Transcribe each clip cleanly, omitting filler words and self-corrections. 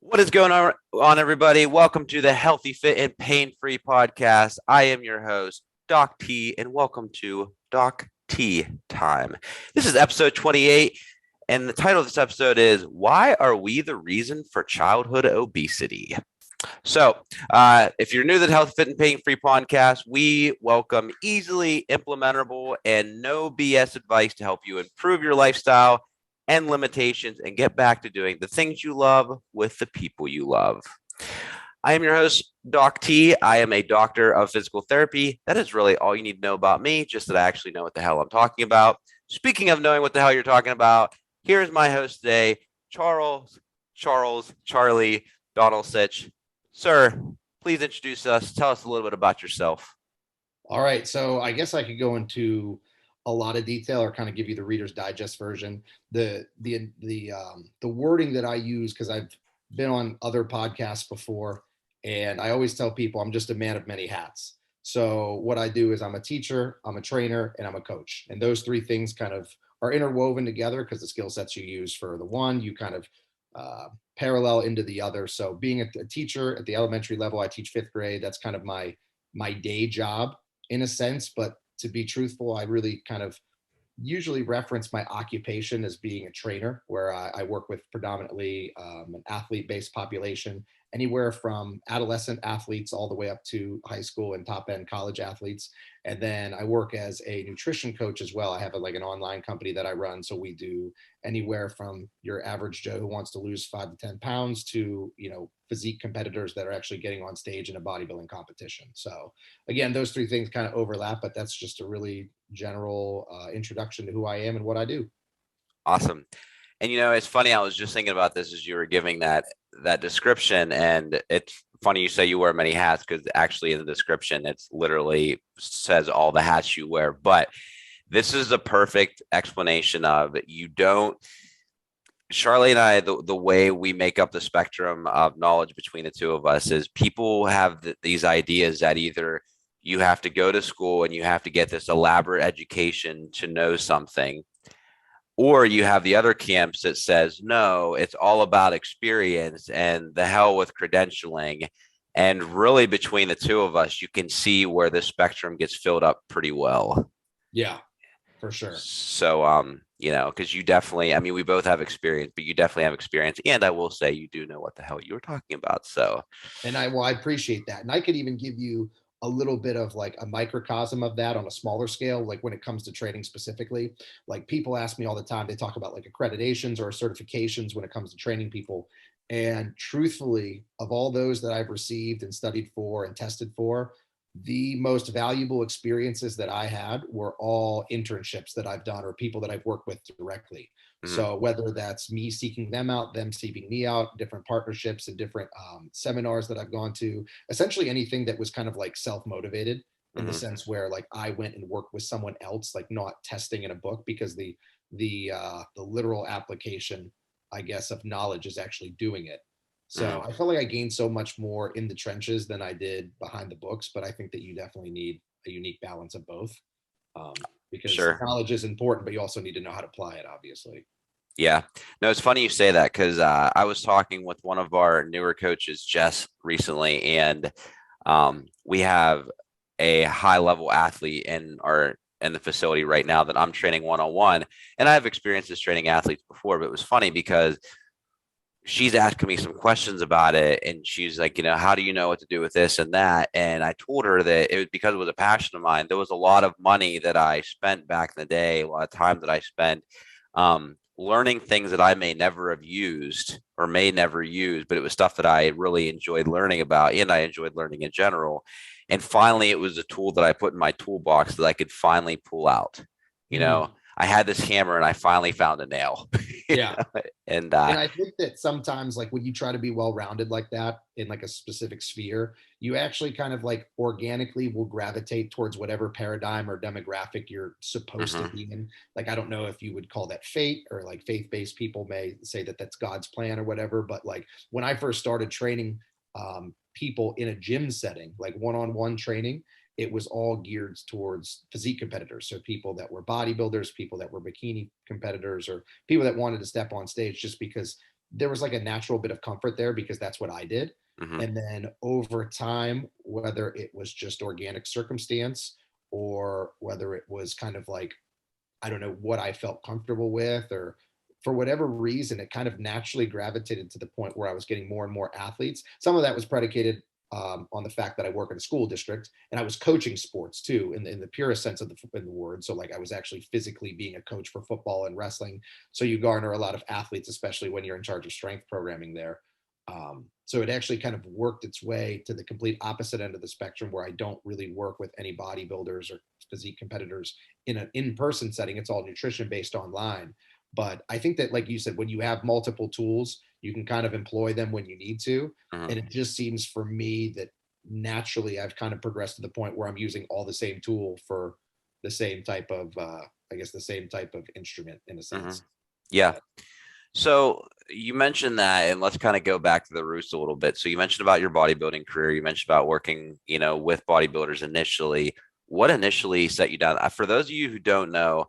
What is going on, everybody? Welcome to the Healthy, Fit, and Pain-Free Podcast. I am your host, Doc T, and welcome to Doc T Time. This is episode 28, and the title of this episode is Why Are We the Reason for Childhood Obesity? So, if you're new to the Healthy, Fit, and Pain-Free Podcast, we welcome easily implementable and no BS advice to help you improve your lifestyle and limitations and get back to doing the things you love with the people you love. I am your host, Doc T. I am a doctor of physical therapy. That is really all you need to know about me, just that I actually know what the hell I'm talking about. Speaking of knowing what the hell you're talking about, here's my host today, Charlie Dolnosich. Sir, please introduce us. Tell us a little bit about yourself. All right. So I guess I could go into a lot of detail or kind of give you the Reader's Digest version. The wording that I use, because I've been on other podcasts before, and I always tell people I'm just a man of many hats. So what I do is I'm a teacher, I'm a trainer, and I'm a coach. And those three things kind of are interwoven together because the skill sets you use for the one, you kind of parallel into the other. So being a teacher at the elementary level, I teach fifth grade. That's kind of my day job in a sense, but to be truthful, I really kind of usually reference my occupation as being a trainer, where I work with predominantly an athlete-based population, anywhere from adolescent athletes all the way up to high school and top-end college athletes. And then I work as a nutrition coach as well. I have an online company that I run. So we do anywhere from your average Joe who wants to lose 5 to 10 pounds to, physique competitors that are actually getting on stage in a bodybuilding competition. So again, those three things kind of overlap, but that's just a really general introduction to who I am and what I do. Awesome. And it's funny, I was just thinking about this as you were giving that description, and it's funny you say you wear many hats, because actually in the description it's literally says all the hats you wear. But this is a perfect explanation of Charlie and I, the way we make up the spectrum of knowledge between the two of us is people have these ideas that either you have to go to school and you have to get this elaborate education to know something, or you have the other camps that says, no, it's all about experience and the hell with credentialing. And really between the two of us, you can see where the spectrum gets filled up pretty well. Yeah, for sure. So, because you definitely, we both have experience, but you definitely have experience. And I will say you do know what the hell you were talking about. So, and I appreciate that. And I could even give you a little bit of like a microcosm of that on a smaller scale, like when it comes to training specifically. Like people ask me all the time, they talk about like accreditations or certifications when it comes to training people. And truthfully, of all those that I've received and studied for and tested for, the most valuable experiences that I had were all internships that I've done or people that I've worked with directly. So whether that's me seeking them out, them seeking me out, different partnerships and different seminars that I've gone to, essentially anything that was kind of like self-motivated in the sense where like I went and worked with someone else, like not testing in a book, because the literal application, I guess, of knowledge is actually doing it. So I felt like I gained so much more in the trenches than I did behind the books, but I think that you definitely need a unique balance of both, because knowledge is important, but you also need to know how to apply it, obviously. Yeah, no, it's funny you say that, because I was talking with one of our newer coaches, Jess, recently, and we have a high level athlete in the facility right now that I'm training one-on-one, and I have experiences training athletes before, but it was funny because she's asking me some questions about it, and she's like, how do you know what to do with this and that? And I told her that it was because it was a passion of mine. There was a lot of money that I spent back in the day, a lot of time that I spent learning things that I may never have used or may never use, but it was stuff that I really enjoyed learning about, and I enjoyed learning in general. And finally, it was a tool that I put in my toolbox that I could finally pull out. I had this hammer and I finally found a nail. Yeah. And I think that sometimes, like when you try to be well-rounded like that in like a specific sphere, you actually kind of like organically will gravitate towards whatever paradigm or demographic you're supposed to be in. Like, I don't know if you would call that fate, or like faith-based people may say that that's God's plan or whatever. But like when I first started training people in a gym setting, like one-on-one training, it was all geared towards physique competitors. So people that were bodybuilders, people that were bikini competitors, or people that wanted to step on stage, just because there was like a natural bit of comfort there because that's what I did. Hmm. And then over time, whether it was just organic circumstance or whether it was kind of like, I don't know what I felt comfortable with, or for whatever reason, it kind of naturally gravitated to the point where I was getting more and more athletes. Some of that was predicated on the fact that I work in a school district and I was coaching sports too, in the purest sense of in the word. So like I was actually physically being a coach for football and wrestling. So you garner a lot of athletes, especially when you're in charge of strength programming there. So it actually kind of worked its way to the complete opposite end of the spectrum where I don't really work with any bodybuilders or physique competitors in an in-person setting. It's all nutrition based online. But I think that, like you said, when you have multiple tools, you can kind of employ them when you need to. Hmm. And it just seems for me that naturally I've kind of progressed to the point where I'm using all the same tool for the same type of, I guess, the same type of instrument in a Hmm. sense. Yeah. So you mentioned that, and let's kind of go back to the roots a little bit. So you mentioned about your bodybuilding career. You mentioned about working, with bodybuilders initially. What initially set you down? For those of you who don't know,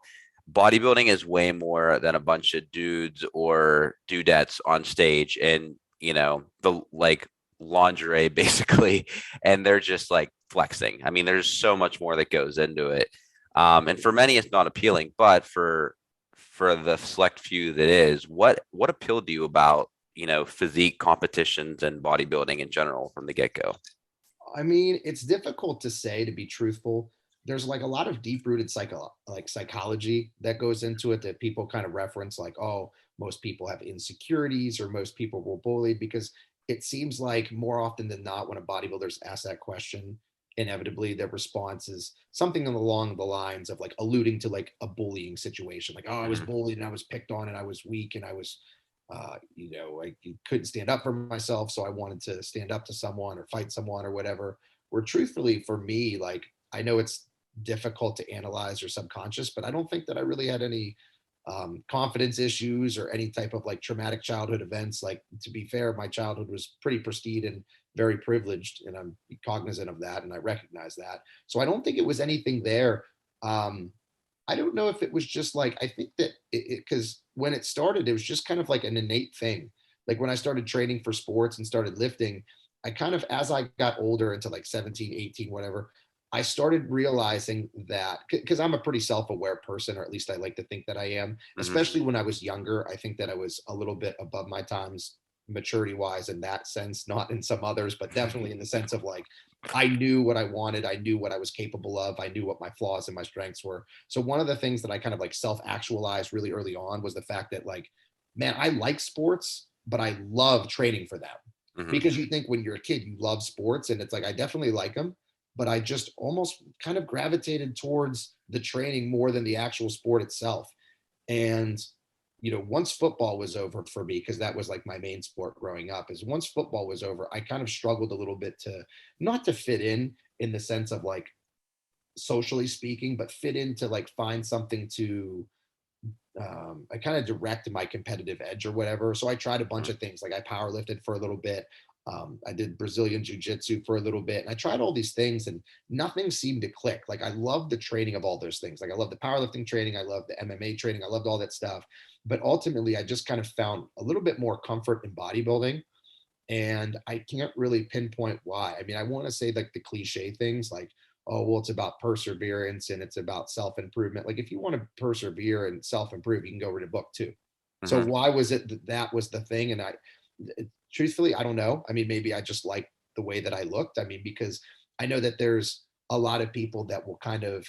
bodybuilding is way more than a bunch of dudes or dudettes on stage and, the like lingerie basically, and they're just like flexing. I mean, there's so much more that goes into it. And for many, it's not appealing, but for the select few that is, what appealed to you about physique competitions and bodybuilding in general from the get-go? I mean, it's difficult to say, to be truthful. There's like a lot of deep-rooted psychology that goes into it that people kind of reference, like, oh, most people have insecurities or most people were bullied, because it seems like more often than not, when a bodybuilder's asked that question, inevitably their response is something along the lines of like alluding to like a bullying situation, like, oh, I was Hmm. bullied and I was picked on and I was weak and I was I couldn't stand up for myself, so I wanted to stand up to someone or fight someone or whatever. Where truthfully, for me, like, I know it's difficult to analyze or subconscious, but I don't think that I really had any confidence issues or any type of like traumatic childhood events. Like, to be fair, my childhood was pretty pristine and very privileged, and I'm cognizant of that and I recognize that. So I don't think it was anything there. Um, I don't know if it was just like, I think that because when it started, it was just kind of like an innate thing. Like when I started training for sports and started lifting, I kind of, as I got older into like 17, 18, whatever, I started realizing that because I'm a pretty self aware person, or at least I like to think that I am, Hmm. especially when I was younger. I think that I was a little bit above my times maturity wise in that sense, not in some others, but definitely in the sense of like, I knew what I wanted. I knew what I was capable of. I knew what my flaws and my strengths were. So one of the things that I kind of like self-actualized really early on was the fact that, like, man, I like sports, but I love training for them. Hmm. Because you think when you're a kid, you love sports, and it's like I definitely like them, but I just almost kind of gravitated towards the training more than the actual sport itself. And once football was over for me, because that was like my main sport growing up, is once football was over, I kind of struggled a little bit to not to fit in the sense of like socially speaking, but fit in to like find something to I kind of direct my competitive edge or whatever. So I tried a bunch of things. Like I power lifted for a little bit. I did Brazilian jiu-jitsu for a little bit, and I tried all these things and nothing seemed to click. Like I love the training of all those things. Like I love the powerlifting training. I love the MMA training. I loved all that stuff. But ultimately I just kind of found a little bit more comfort in bodybuilding, and I can't really pinpoint why. I mean, I want to say like the cliche things like, oh, well, it's about perseverance and it's about self improvement. Like, if you want to persevere and self improve, you can go read a book too. So, Hmm. why was it that that was the thing? And truthfully, I don't know. I mean, maybe I just like the way that I looked. I mean, because I know that there's a lot of people that will kind of,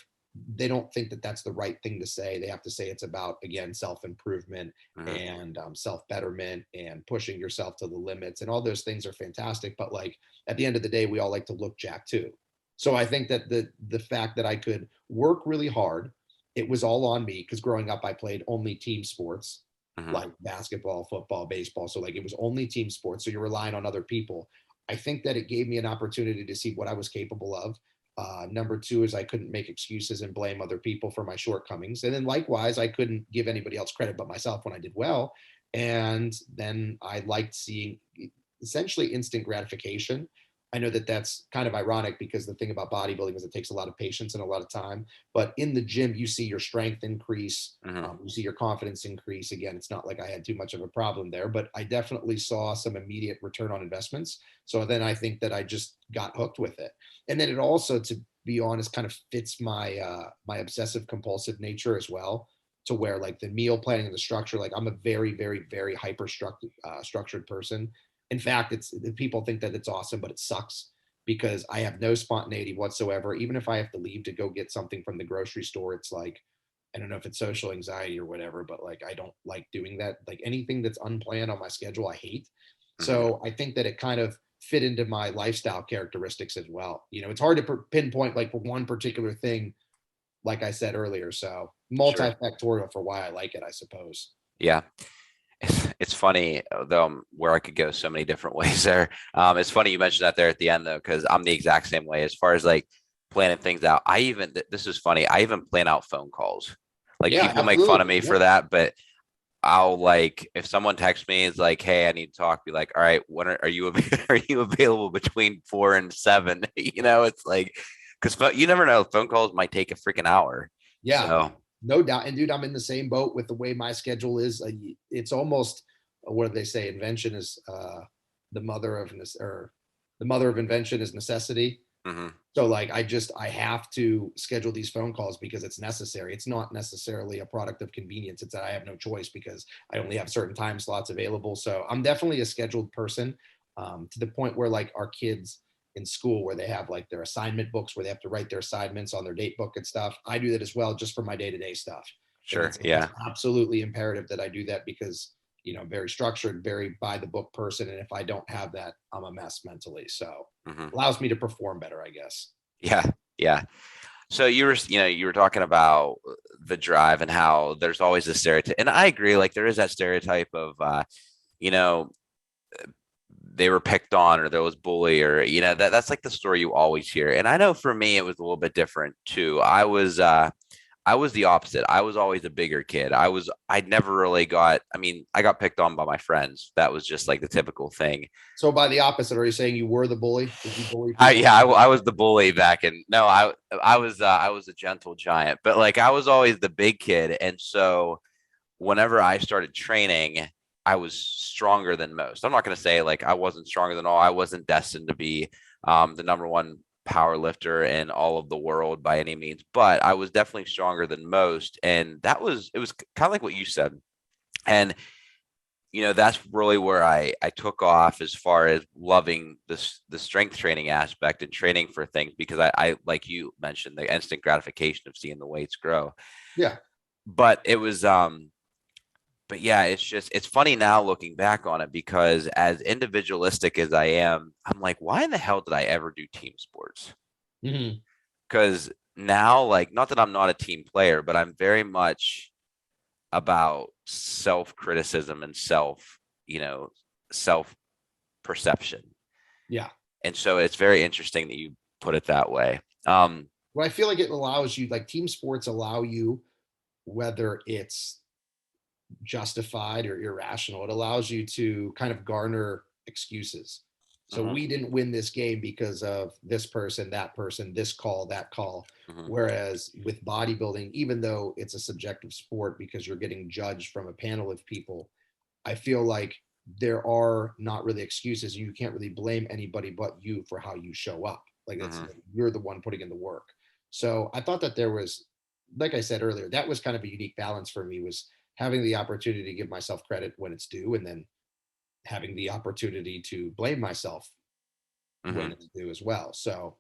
they don't think that that's the right thing to say. They have to say it's about, again, self improvement Hmm. and self betterment and pushing yourself to the limits. And all those things are fantastic. But like at the end of the day, we all like to look jacked too. So I think that the fact that I could work really hard, it was all on me, because growing up I played only team sports Hmm. like basketball, football, baseball. So like it was only team sports. So you're relying on other people. I think that it gave me an opportunity to see what I was capable of. Number two is I couldn't make excuses and blame other people for my shortcomings. And then likewise, I couldn't give anybody else credit but myself when I did well. And then I liked seeing essentially instant gratification. I know that that's kind of ironic because the thing about bodybuilding is it takes a lot of patience and a lot of time. But in the gym, you see your strength increase, you see your confidence increase. Again, it's not like I had too much of a problem there, but I definitely saw some immediate return on investments. So then I think that I just got hooked with it. And then it also, to be honest, kind of fits my my obsessive compulsive nature as well, to where like the meal planning and the structure, like I'm a very, very, very hyper structured person. In fact, it's people think that it's awesome, but it sucks because I have no spontaneity whatsoever. Even if I have to leave to go get something from the grocery store, it's like, I don't know if it's social anxiety or whatever, but like I don't like doing that. Like anything that's unplanned on my schedule, I hate. Hmm. So I think that it kind of fit into my lifestyle characteristics as well. You know, it's hard to pinpoint like for one particular thing, like I said earlier. So Sure. multifactorial for why I like it, I suppose. Yeah. It's funny though, where I could go so many different ways there. It's funny you mentioned that there at the end though, because I'm the exact same way as far as like planning things out. I even this is funny. I even plan out phone calls. Like Yeah, people make fun of absolutely. me for Yeah. that, but I'll like if someone texts me, it's like, hey, I need to talk. Be like, all right, when are you are you available between 4 and 7? You know, it's like because you never know. Phone calls might take a freaking hour. Yeah, So no doubt. And dude, I'm in the same boat with the way my schedule is. It's almost what do they say? Invention is the mother of or the mother of invention is necessity. mhm, So like I have to schedule these phone calls because it's necessary. It's not necessarily a product of convenience. It's that I have no choice because I only have certain time slots available. So I'm definitely a scheduled person, to the point where like our kids in school where they have like their assignment books where they have to write their assignments on their date book and stuff. I do that as well just for my day-to-day stuff. And sure, it's yeah, absolutely imperative that I do that because I'm very structured, very by the book person. And if I don't have that, I'm a mess mentally. So mhm, allows me to perform better, I guess. yeah, yeah. So you were talking about the drive and how there's always a stereotype, and I agree. Like there is that stereotype of, you know, they were picked on or there was bully or that's like the story you always hear. And I know for me it was a little bit different too. I was the opposite. I was always a bigger kid. I'd never really got. I mean, I got picked on by my friends. That was just like the typical thing. So by the opposite, are you saying you were the bully? Did you bully I people? yeah, I was the bully back in no, I was a gentle giant, but like I was always the big kid, and so whenever I started training, I was stronger than most. I'm not going to say like I wasn't stronger than all. I wasn't destined to be the number one power lifter in all of the world by any means, but I was definitely stronger than most, and it was kind of like what you said, and that's really where I took off as far as loving this the strength training aspect and training for things because I like you mentioned the instant gratification of seeing the weights grow. Yeah. But it was but yeah, it's funny now looking back on it because as individualistic as I am, I'm like, why in the hell did I ever do team sports? Hmm. Because now, like, not that I'm not a team player, but I'm very much about self criticism and self perception. Yeah. And so it's very interesting that you put it that way. Well, I feel like it allows you, like team sports allow you, whether it's justified or irrational, it allows you to kind of garner excuses. So Mhm, we didn't win this game because of this person, this call, that call. mhm, Whereas with bodybuilding, even though it's a subjective sport because you're getting judged from a panel of people, I feel like there are not really excuses. You can't really blame anybody but you for how you show up. Like it's mhm, you're the one putting in the work. So I thought that there was, like I said earlier, that was kind of a unique balance for me was having the opportunity to give myself credit when it's due, and then having the opportunity to blame myself when mhm. it's due as well. So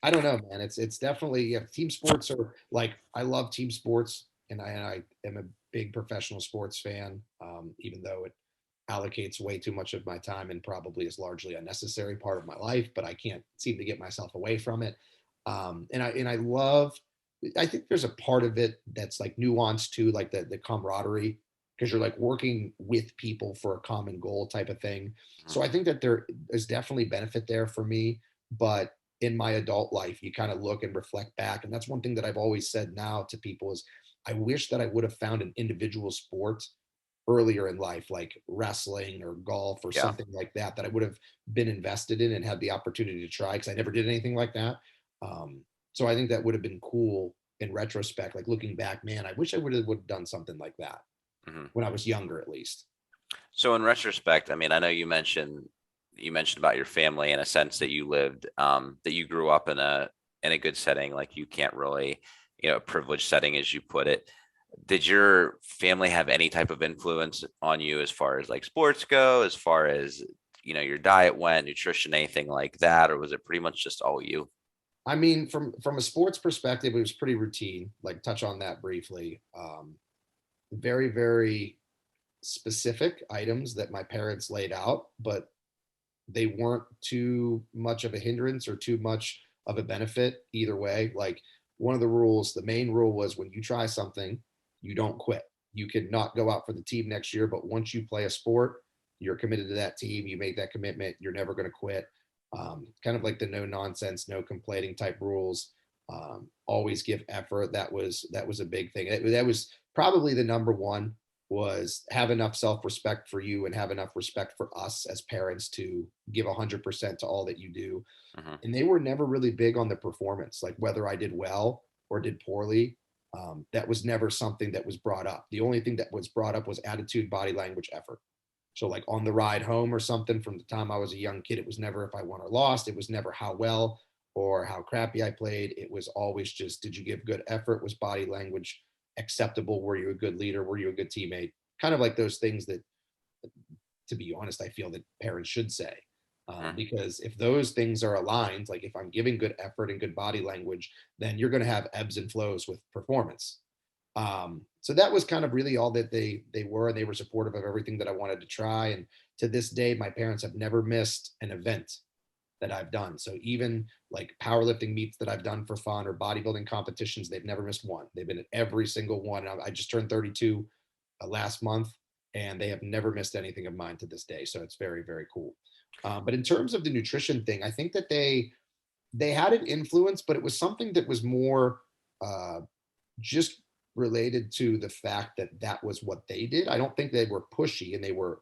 I don't know, man. It's definitely, yeah. Team sports are like I love team sports, and I am a big professional sports fan. Even though it allocates way too much of my time and probably is largely a necessary part of my life, but I can't seem to get myself away from it. And I love. I think there's a part of it that's like nuanced too, like the camaraderie, because you're like working with people for a common goal type of thing. Mhm. So I think that there is definitely benefit there for me, but in my adult life, you kind of look and reflect back. And that's one thing that I've always said now to people is I wish that I would have found an individual sport earlier in life, like wrestling or golf or Yeah. something like that, that I would have been invested in and had the opportunity to try, because I never did anything like that. So I think that would have been cool in retrospect, like looking back, man, I wish I would have done something like that Mhm. when I was younger, at least. So in retrospect, I mean, I know you mentioned about your family in a sense that you lived that you grew up in a good setting, like you can't really, privileged setting as you put it. Did your family have any type of influence on you as far as like sports go, as far as your diet went, nutrition, anything like that, or was it pretty much just all you? I mean, from a sports perspective, it was pretty routine. Like touch on that briefly. Very, very specific items that my parents laid out, but they weren't too much of a hindrance or too much of a benefit either way. Like one of the rules, the main rule was when you try something, you don't quit. You could not go out for the team next year, but once you play a sport, you're committed to that team. You make that commitment. You're never going to quit. Kind of like the no nonsense, no complaining type rules. Always give effort. That was a big thing. That was probably the number one, was have enough self-respect for you and have enough respect for us as parents to give 100% to all that you do. Hmm. And they were never really big on the performance, like whether I did well or did poorly. That was never something that was brought up. The only thing that was brought up was attitude, body language, effort. So like on the ride home or something, from the time I was a young kid, it was never if I won or lost. It was never how well or how crappy I played. It was always just, did you give good effort? Was body language acceptable? Were you a good leader? Were you a good teammate? Kind of like those things that, to be honest, I feel that parents should say. Hmm. Because if those things are aligned, like if I'm giving good effort and good body language, then you're going to have ebbs and flows with performance. So that was kind of really all that they were, and they were supportive of everything that I wanted to try. And to this day, my parents have never missed an event that I've done. So even like powerlifting meets that I've done for fun or bodybuilding competitions, they've never missed one. They've been at every single one. I just turned 32 last month, and they have never missed anything of mine to this day. So it's very, very cool. But in terms of the nutrition thing, I think that they had an influence, but it was something that was more uh, just related to the fact that that was what they did. I don't think they were pushy and they were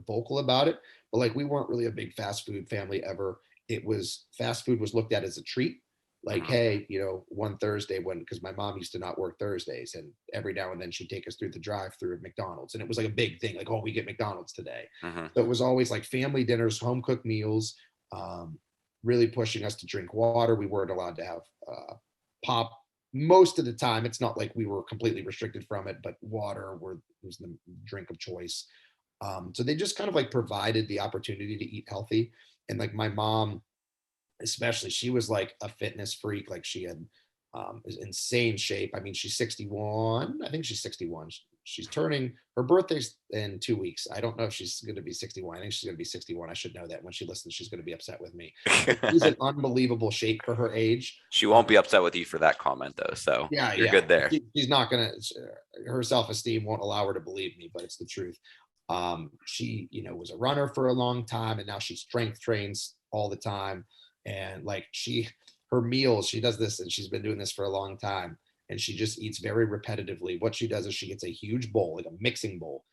vocal about it, but like we weren't really a big fast food family ever. It was fast food was looked at as a treat. Like, Hmm. hey, one Thursday, when, because my mom used to not work Thursdays, and every now and then she'd take us through the drive-through of McDonald's, and it was like a big thing, like, oh, we get McDonald's today. Hmm. So it was always like family dinners, home cooked meals, um, really pushing us to drink water. We weren't allowed to have pop most of the time. It's not like we were completely restricted from it, but was the drink of choice. So they just kind of like provided the opportunity to eat healthy. And like my mom, especially, she was like a fitness freak. Like she had is insane shape. I mean, she's 61. I think she's 61. She's turning, her birthday's in 2 weeks. I don't know if she's going to be 61. I think she's going to be 61. I should know that. When she listens, she's going to be upset with me. But she's in unbelievable shape for her age. She Um, won't be upset with you for that comment though, so yeah, you're yeah. good there. She's not gonna. Her self-esteem won't allow her to believe me, but it's the truth. She, was a runner for a long time, and now she strength trains all the time. And like her meals, she does this, and she's been doing this for a long time. And she just eats very repetitively. What she does is she gets a huge bowl, like a mixing bowl,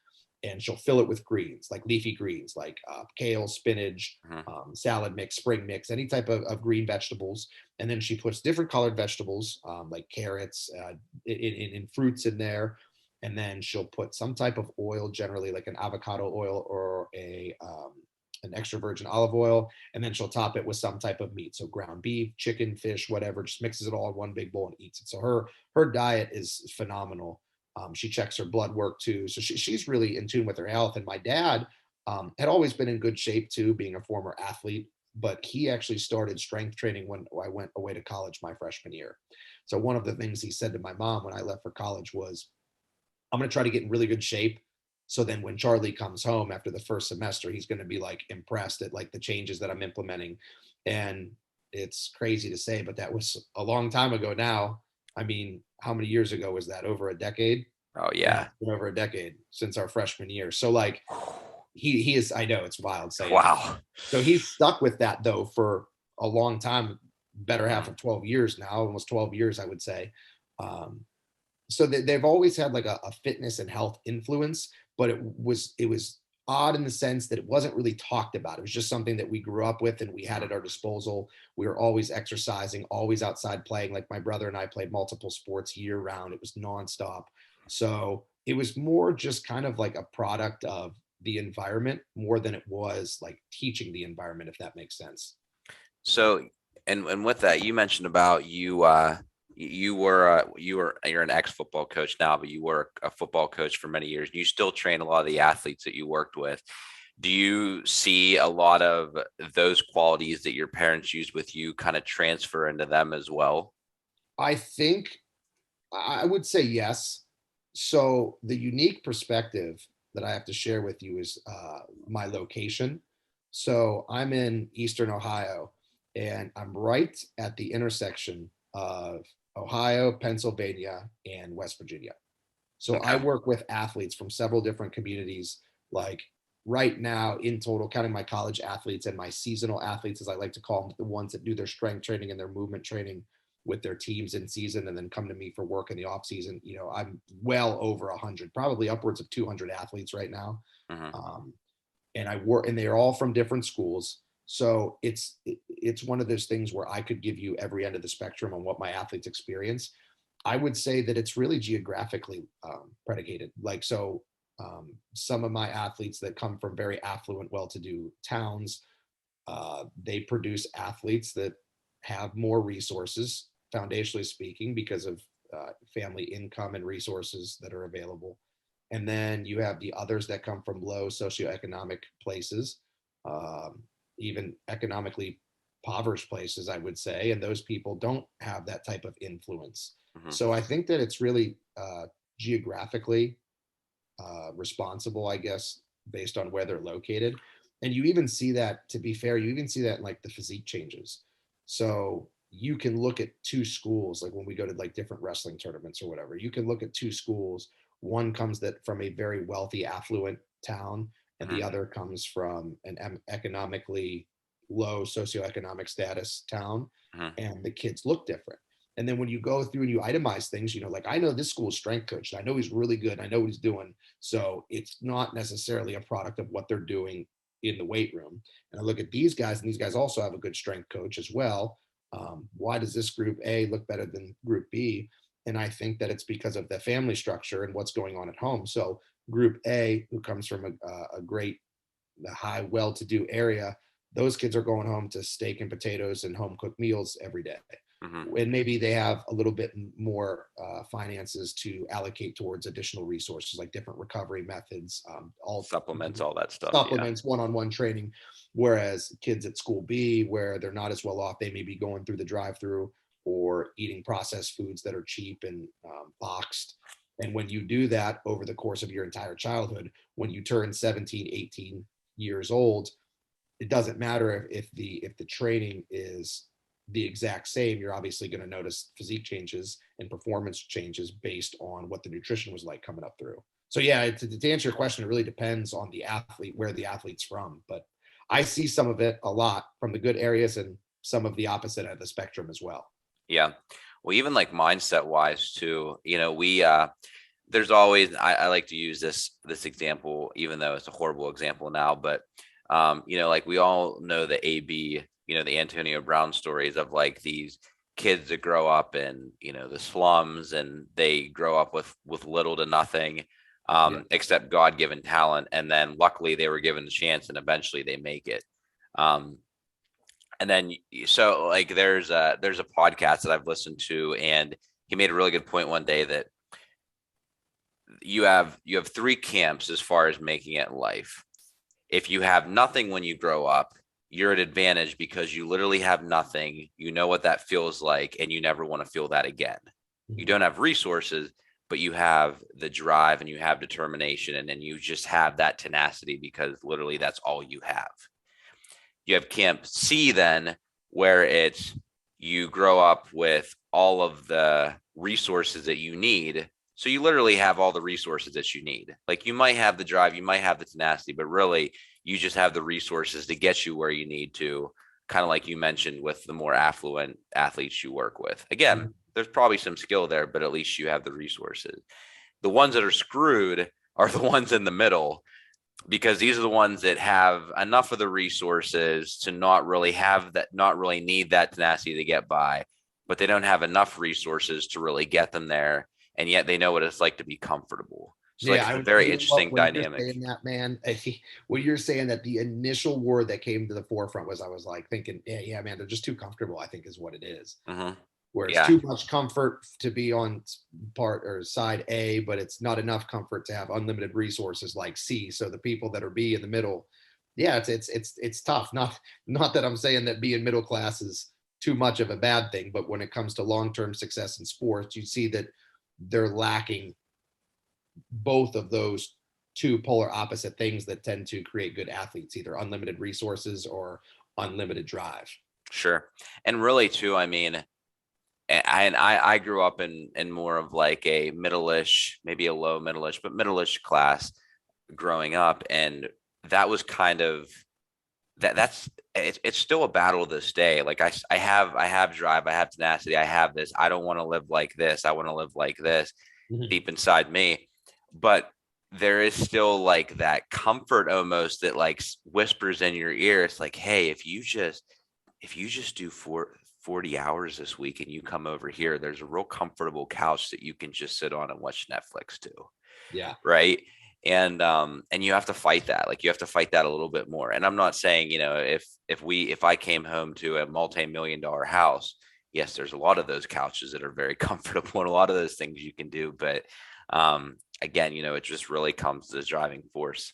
and she'll fill it with greens, like leafy greens, like kale, spinach, Hmm. salad mix, spring mix, any type of green vegetables. And then she puts different colored vegetables, like carrots, in fruits in there. And then she'll put some type of oil, generally like an avocado oil or an extra virgin olive oil. And then she'll top it with some type of meat. So ground beef, chicken, fish, whatever, just mixes it all in one big bowl and eats it. So her diet is phenomenal. She checks her blood work too. So she's really in tune with her health. And my dad had always been in good shape too, being a former athlete, but he actually started strength training when I went away to college my freshman year. So one of the things he said to my mom when I left for college was, I'm going to try to get in really good shape. So then when Charlie comes home after the first semester, he's going to be like impressed at like the changes that I'm implementing. And it's crazy to say, but that was a long time ago now. I mean, how many years ago was that? Over a decade? Oh Yeah, yeah. it's been over a decade since our freshman year. So like he is, I know it's wild saying that. Wow. So he's stuck with that though for a long time, better half Mhm. of 12 years now, almost 12 years, I would say. Um, so they've always had like a fitness and health influence, but it was odd in the sense that it wasn't really talked about. It was just something that we grew up with and we had at our disposal. We were always exercising, always outside playing. Like my brother and I played multiple sports year round. It was nonstop. So it was more just kind of like a product of the environment more than it was like teaching the environment, if that makes sense. So, and with that, you mentioned about you're an ex-football coach now, but you were a football coach for many years. You still train a lot of the athletes that you worked with. Do you see a lot of those qualities that your parents used with you kind of transfer into them as well? I think I would say yes. So the unique perspective that I have to share with you is my location. So I'm in Eastern Ohio, and I'm right at the intersection of Ohio, Pennsylvania, and West Virginia. So I Okay. work with athletes from several different communities. Like right now, in total, counting my college athletes and my seasonal athletes, as I like to call them, the ones that do their strength training and their movement training with their teams in season and then come to me for work in the off season. I'm well over 100, probably upwards of 200 athletes right now. Hmm. Um, and I work, and they're all from different schools. So it's one of those things where I could give you every end of the spectrum on what my athletes experience. I would say that it's really geographically predicated. Like, so some of my athletes that come from very affluent, well-to-do towns, they produce athletes that have more resources, foundationally speaking, because of family income and resources that are available. And then you have the others that come from low socioeconomic places, um, even economically impoverished places, I would say. And those people don't have that type of influence. Hmm. So I think that it's really geographically responsible, I guess, based on where they're located. And you even see that, to be fair, you even see that in like the physique changes. So you can look at two schools, like when we go to like different wrestling tournaments or whatever, you can look at two schools. One comes that from a very wealthy, affluent town, and Hmm. the other comes from an economically low socioeconomic status town, Hmm. and the kids look different. And then when you go through and you itemize things, like I know this school's strength coach, and I know he's really good. I know what he's doing. So it's not necessarily a product of what they're doing in the weight room. And I look at these guys, and these guys also have a good strength coach as well. Why does this group A look better than group B? And I think that it's because of the family structure and what's going on at home. So group A, who comes from a great, high, well-to-do area, those kids are going home to steak and potatoes and home cooked meals every day. Hmm. And maybe they have a little bit more finances to allocate towards additional resources like different recovery methods, all Supplements, all that stuff. Yeah. supplements, one-on-one training. Whereas kids at school B, where they're not as well off, they may be going through the drive-through or eating processed foods that are cheap and boxed. And when you do that over the course of your entire childhood, when you turn 17, 18 years old, it doesn't matter if the training is the exact same. You're obviously going to notice physique changes and performance changes based on what the nutrition was like coming up through. So yeah, to answer your question, it really depends on the athlete, where the athlete's from. But I see some of it a lot from the good areas and some of the opposite end of the spectrum as well. Yeah. Well, even like mindset wise too, we there's always I like to use this example, even though it's a horrible example now, but like we all know the AB, the Antonio Brown stories of like these kids that grow up in, the slums, and they grow up with little to nothing, Yeah. except God-given talent. And then luckily they were given the chance and eventually they make it. Um, and then so like there's a podcast that I've listened to, and he made a really good point one day that you have three camps as far as making it in life. If you have nothing when you grow up, you're at advantage because you literally have nothing. You know what that feels like, and you never want to feel that again. You Mhm. don't have resources, but you have the drive and you have determination, and then you just have that tenacity because literally that's all you have. You have camp C then, where it's you grow up with all of the resources that you need. So you literally have all the resources that you need. Like you might have the drive, you might have the tenacity, but really you just have the resources to get you where you need to, kind of like you mentioned with the more affluent athletes you work with. Again, Mhm. there's probably some skill there, but at least you have the resources. The ones that are screwed are the ones in the middle, because these are the ones that have enough of the resources to not really need that tenacity to get by, but they don't have enough resources to really get them there. And yet they know what it's like to be comfortable. So like Yeah, it's a very interesting when you're dynamic. saying that, man, when you're saying that, the initial word that came to the forefront was, I was like thinking, yeah, man, they're just too comfortable, I think is what it is. Mm-hmm. Where it's Yeah, too much comfort to be on part or side A, but it's not enough comfort to have unlimited resources like C. So the people that are B in the middle, yeah, it's tough. Not that I'm saying that being middle class is too much of a bad thing, but when it comes to long-term success in sports, you see that they're lacking both of those two polar opposite things that tend to create good athletes, either unlimited resources or unlimited drive. sure. And really too, I mean, I grew up in more of like a middle-ish, maybe a low middle-ish, but middle-ish class growing up. And that was kind of it's still a battle to this day. Like I have drive, I have tenacity, I have this. I don't want to live like this. I want to live like this Mhm. deep inside me. But there is still like that comfort almost that like whispers in your ear. It's like, hey, if you just do 40 hours this week and you come over here, there's a real comfortable couch that you can just sit on and watch Netflix too. Yeah. Right. And you have to fight that. Like you have to fight that a little bit more. And I'm not saying, if I came home to a multi-million-dollar house, yes, there's a lot of those couches that are very comfortable and a lot of those things you can do. But again, it just really comes to the driving force.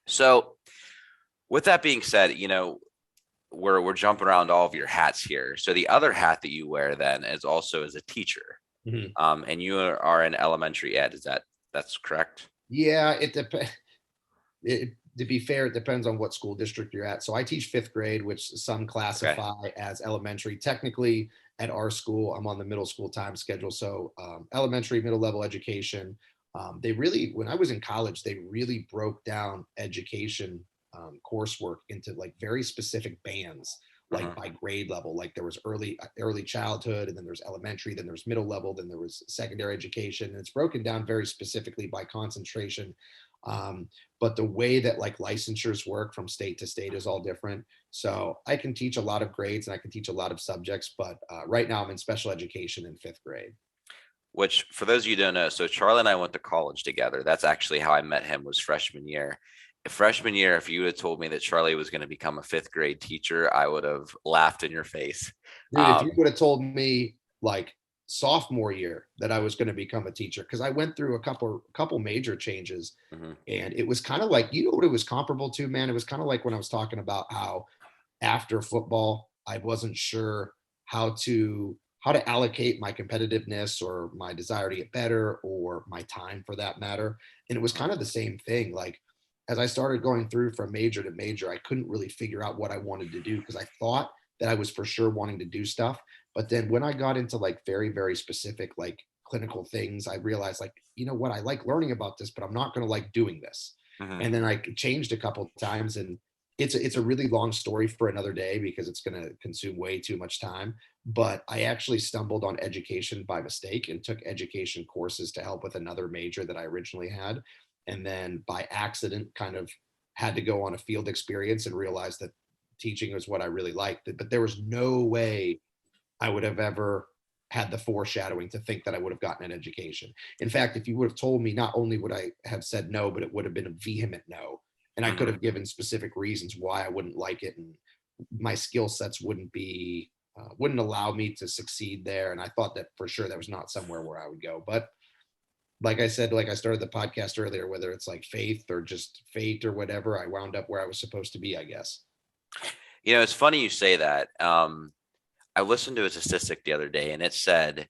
So with that being said, we're jumping around all of your hats here. So the other hat that you wear then is also as a teacher. Mhm. And you are in elementary ed. That's correct? Yeah, it depends. To be fair, it depends on what school district you're at. So I teach fifth grade, which some classify as elementary. Technically, at our school, I'm on the middle school time schedule. So elementary, middle level education. When I was in college, they really broke down education coursework into like very specific bands, like Mhm. by grade level. Like there was early childhood, and then there's elementary, then there's middle level, then there was secondary education, and it's broken down very specifically by concentration. But the way that like licensures work from state to state is all different. So I can teach a lot of grades and I can teach a lot of subjects, but right now I'm in special education in fifth grade. Which, for those of you who don't know, so Charlie and I went to college together. That's actually how I met him, was freshman year. Freshman year, if you would have told me that Charlie was going to become a fifth grade teacher, I would have laughed in your face. Dude, if you would have told me like sophomore year that I was going to become a teacher, because I went through a couple major changes, Mhm. and it was kind of like, what it was comparable to, man. It was kind of like when I was talking about how after football, I wasn't sure how to allocate my competitiveness or my desire to get better or my time for that matter. And it was kind of the same thing. Like as I started going through from major to major, I couldn't really figure out what I wanted to do because I thought that I was for sure wanting to do stuff. But then when I got into like very, very specific, like clinical things, I realized like, you know what, I like learning about this, but I'm not going to like doing this. Mhm. And then I changed a couple of times, and it's a really long story for another day because it's going to consume way too much time. But I actually stumbled on education by mistake and took education courses to help with another major that I originally had, and then by accident kind of had to go on a field experience and realized that teaching was what I really liked. But there was no way I would have ever had the foreshadowing to think that I would have gotten an education. In fact, if you would have told me, not only would I have said no, but it would have been a vehement no. And I could Mhm. have given specific reasons why I wouldn't like it. And my skill sets wouldn't allow me to succeed there. And I thought that for sure that was not somewhere where I would go. But like I said, like I started the podcast earlier, whether it's like faith or just fate or whatever, I wound up where I was supposed to be, I guess. It's funny you say that. I listened to a statistic the other day and it said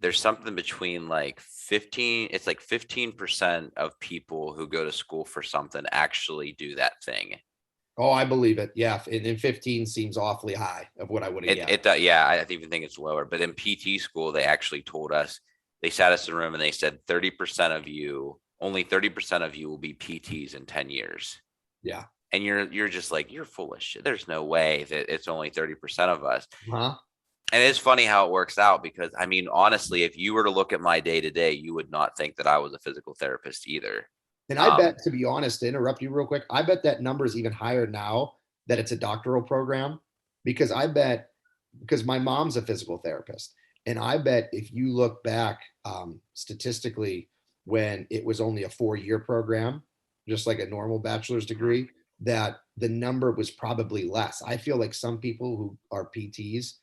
there's something between like 15% of people who go to school for something actually do that thing. Oh, I believe it. Yeah. And 15 seems awfully high of what I would have guessed. Yeah, I even think it's lower. But in PT school, they actually told us, they sat us in a room and they said 30% of you, only 30% of you will be PTs in 10 years. Yeah. And you're just like, you're full of shit. There's no way that it's only 30% of us. Huh? And it's funny how it works out because I mean, honestly, if you were to look at my day to day, you would not think that I was a physical therapist either. And I bet, to be honest, to interrupt you real quick, I bet that number is even higher now that it's a doctoral program, because I bet, because my mom's a physical therapist, and I bet if you look back statistically, when it was only a 4-year program, just like a normal bachelor's degree, that the number was probably less. I feel like some people who are PTs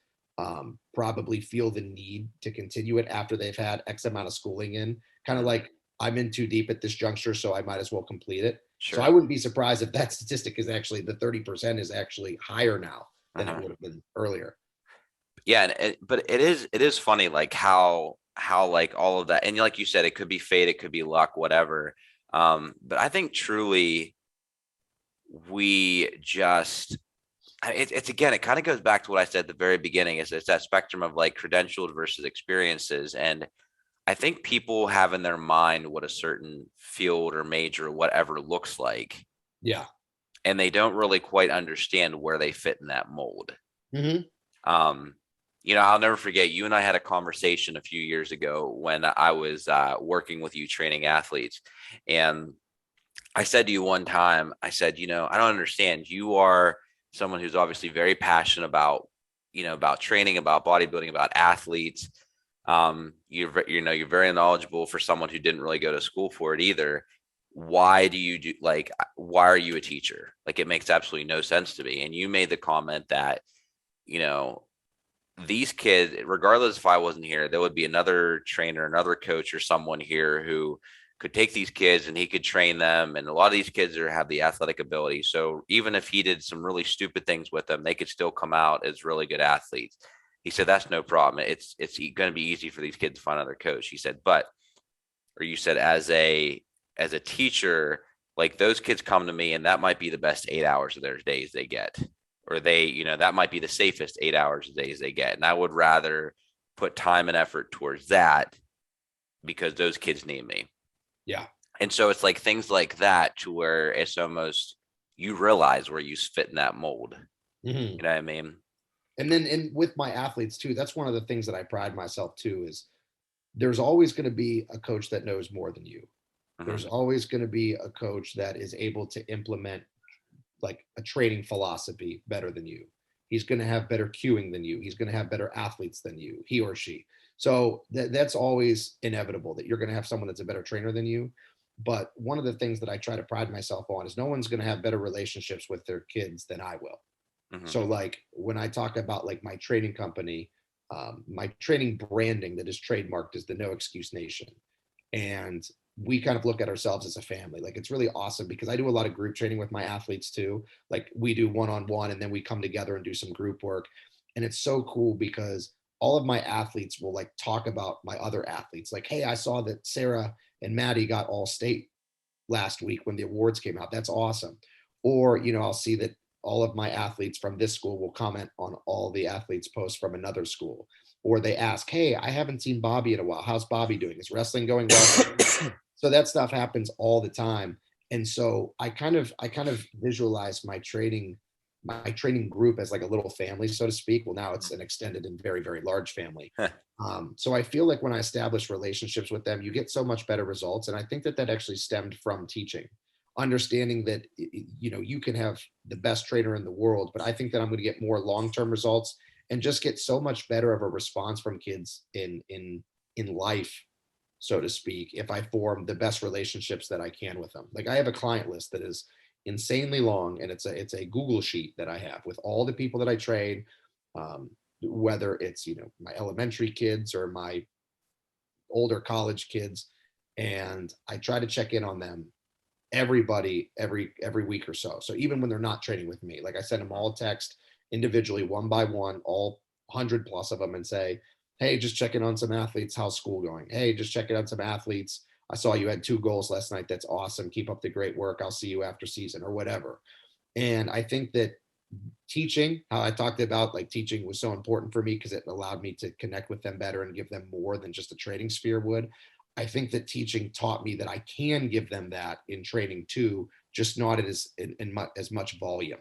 probably feel the need to continue it after they've had X amount of schooling in, kind of Mhm. like, I'm in too deep at this juncture, so I might as well complete it. So I Sure. wouldn't be surprised if that statistic is actually, the 30% is actually higher now than it Uh-huh. would have been earlier. Yeah, but it is funny like how like all of that, and like you said, it could be fate, it could be luck, whatever. But I think truly we just it's again, it kind of goes back to what I said at the very beginning. Is it's that spectrum of like credentialed versus experiences, and I think people have in their mind what a certain field or major or whatever looks like, Yeah. and they don't really quite understand where they fit in that mold. Hmm. Um, I'll never forget, you and I had a conversation a few years ago when I was working with you training athletes. And I said to you one time, I said, I don't understand. You are someone who's obviously very passionate about, about training, about bodybuilding, about athletes. You're very knowledgeable for someone who didn't really go to school for it either. Why are you a teacher? Like, it makes absolutely no sense to me. And you made the comment that, you know, these kids, regardless if I wasn't here, there would be another trainer, another coach, or someone here who could take these kids and he could train them. And a lot of these kids have the athletic ability. So even if he did some really stupid things with them, they could still come out as really good athletes. He said, that's no problem. It's going to be easy for these kids to find another coach. He said, you said, as a teacher, like those kids come to me and that might be the best 8 hours of their days they get, or that might be the safest 8 hours of days they get. And I would rather put time and effort towards that because those kids need me. Yeah. And so it's like things like that to where it's almost, you realize where you fit in that mold. Hmm. You know what I mean? And then, and with my athletes too, that's one of the things that I pride myself too, is there's always going to be a coach that knows more than you. There's Mm-hmm. always going to be a coach that is able to implement like a training philosophy better than you. He's going to have better cueing than you. He's going to have better athletes than you, he or she. So that's always inevitable, that you're going to have someone that's a better trainer than you. But one of the things that I try to pride myself on is no one's going to have better relationships with their kids than I will. Mm-hmm. So like when I talk about like my training company, my training branding that is trademarked is the No Excuse Nation. And we kind of look at ourselves as a family. Like it's really awesome because I do a lot of group training with my athletes too. Like we do one-on-one and then we come together and do some group work. And it's so cool because all of my athletes will like talk about my other athletes. Like, hey, I saw that Sarah and Maddie got all state last week when the awards came out. That's awesome. Or, I'll see that all of my athletes from this school will comment on all the athletes' posts from another school. Or they ask, hey, I haven't seen Bobby in a while. How's Bobby doing? Is wrestling going well for him? So that stuff happens all the time. And so I kind of visualize my training group as like a little family, so to speak. Well, now it's an extended and very, very large family. So I feel like when I establish relationships with them, you get so much better results. And I think that that actually stemmed from teaching, understanding that, you can have the best trainer in the world, but I think that I'm going to get more long-term results and just get so much better of a response from kids in life, so to speak, if I form the best relationships that I can with them. Like I have a client list that is insanely long, and it's a Google sheet that I have with all the people that I train, um, whether it's my elementary kids or my older college kids, and I try to check in on them, everybody, every week or so. So even when they're not training with me, like I send them all a text individually, one by one, all 100 plus of them, and say, hey, just checking on some athletes, how's school going? Hey, just checking on some athletes, I saw you had 2 goals last night, that's awesome, keep up the great work, I'll see you after season, or whatever. And I think that teaching, how I talked about, like teaching was so important for me because it allowed me to connect with them better and give them more than just a training sphere would. I think that teaching taught me that I can give them that in training too, just not as much volume.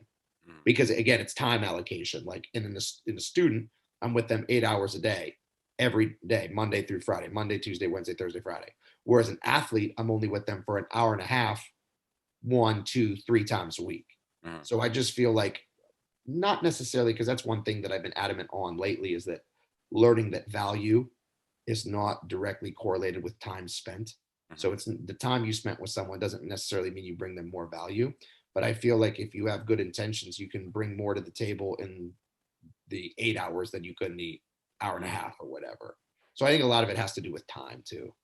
Mm. Because again, it's time allocation. Like in a student, I'm with them 8 hours a day, every day, Monday through Friday, Monday, Tuesday, Wednesday, Thursday, Friday. Whereas an athlete, I'm only with them for an hour and a half, 1, 2, 3 times a week. Mhm. So I just feel like, not necessarily, because that's one thing that I've been adamant on lately, is that learning that value is not directly correlated with time spent. Mhm. So it's the time you spent with someone doesn't necessarily mean you bring them more value. But I feel like if you have good intentions, you can bring more to the table in the 8 hours than you could in the hour and a Mhm. half or whatever. So I think a lot of it has to do with time too.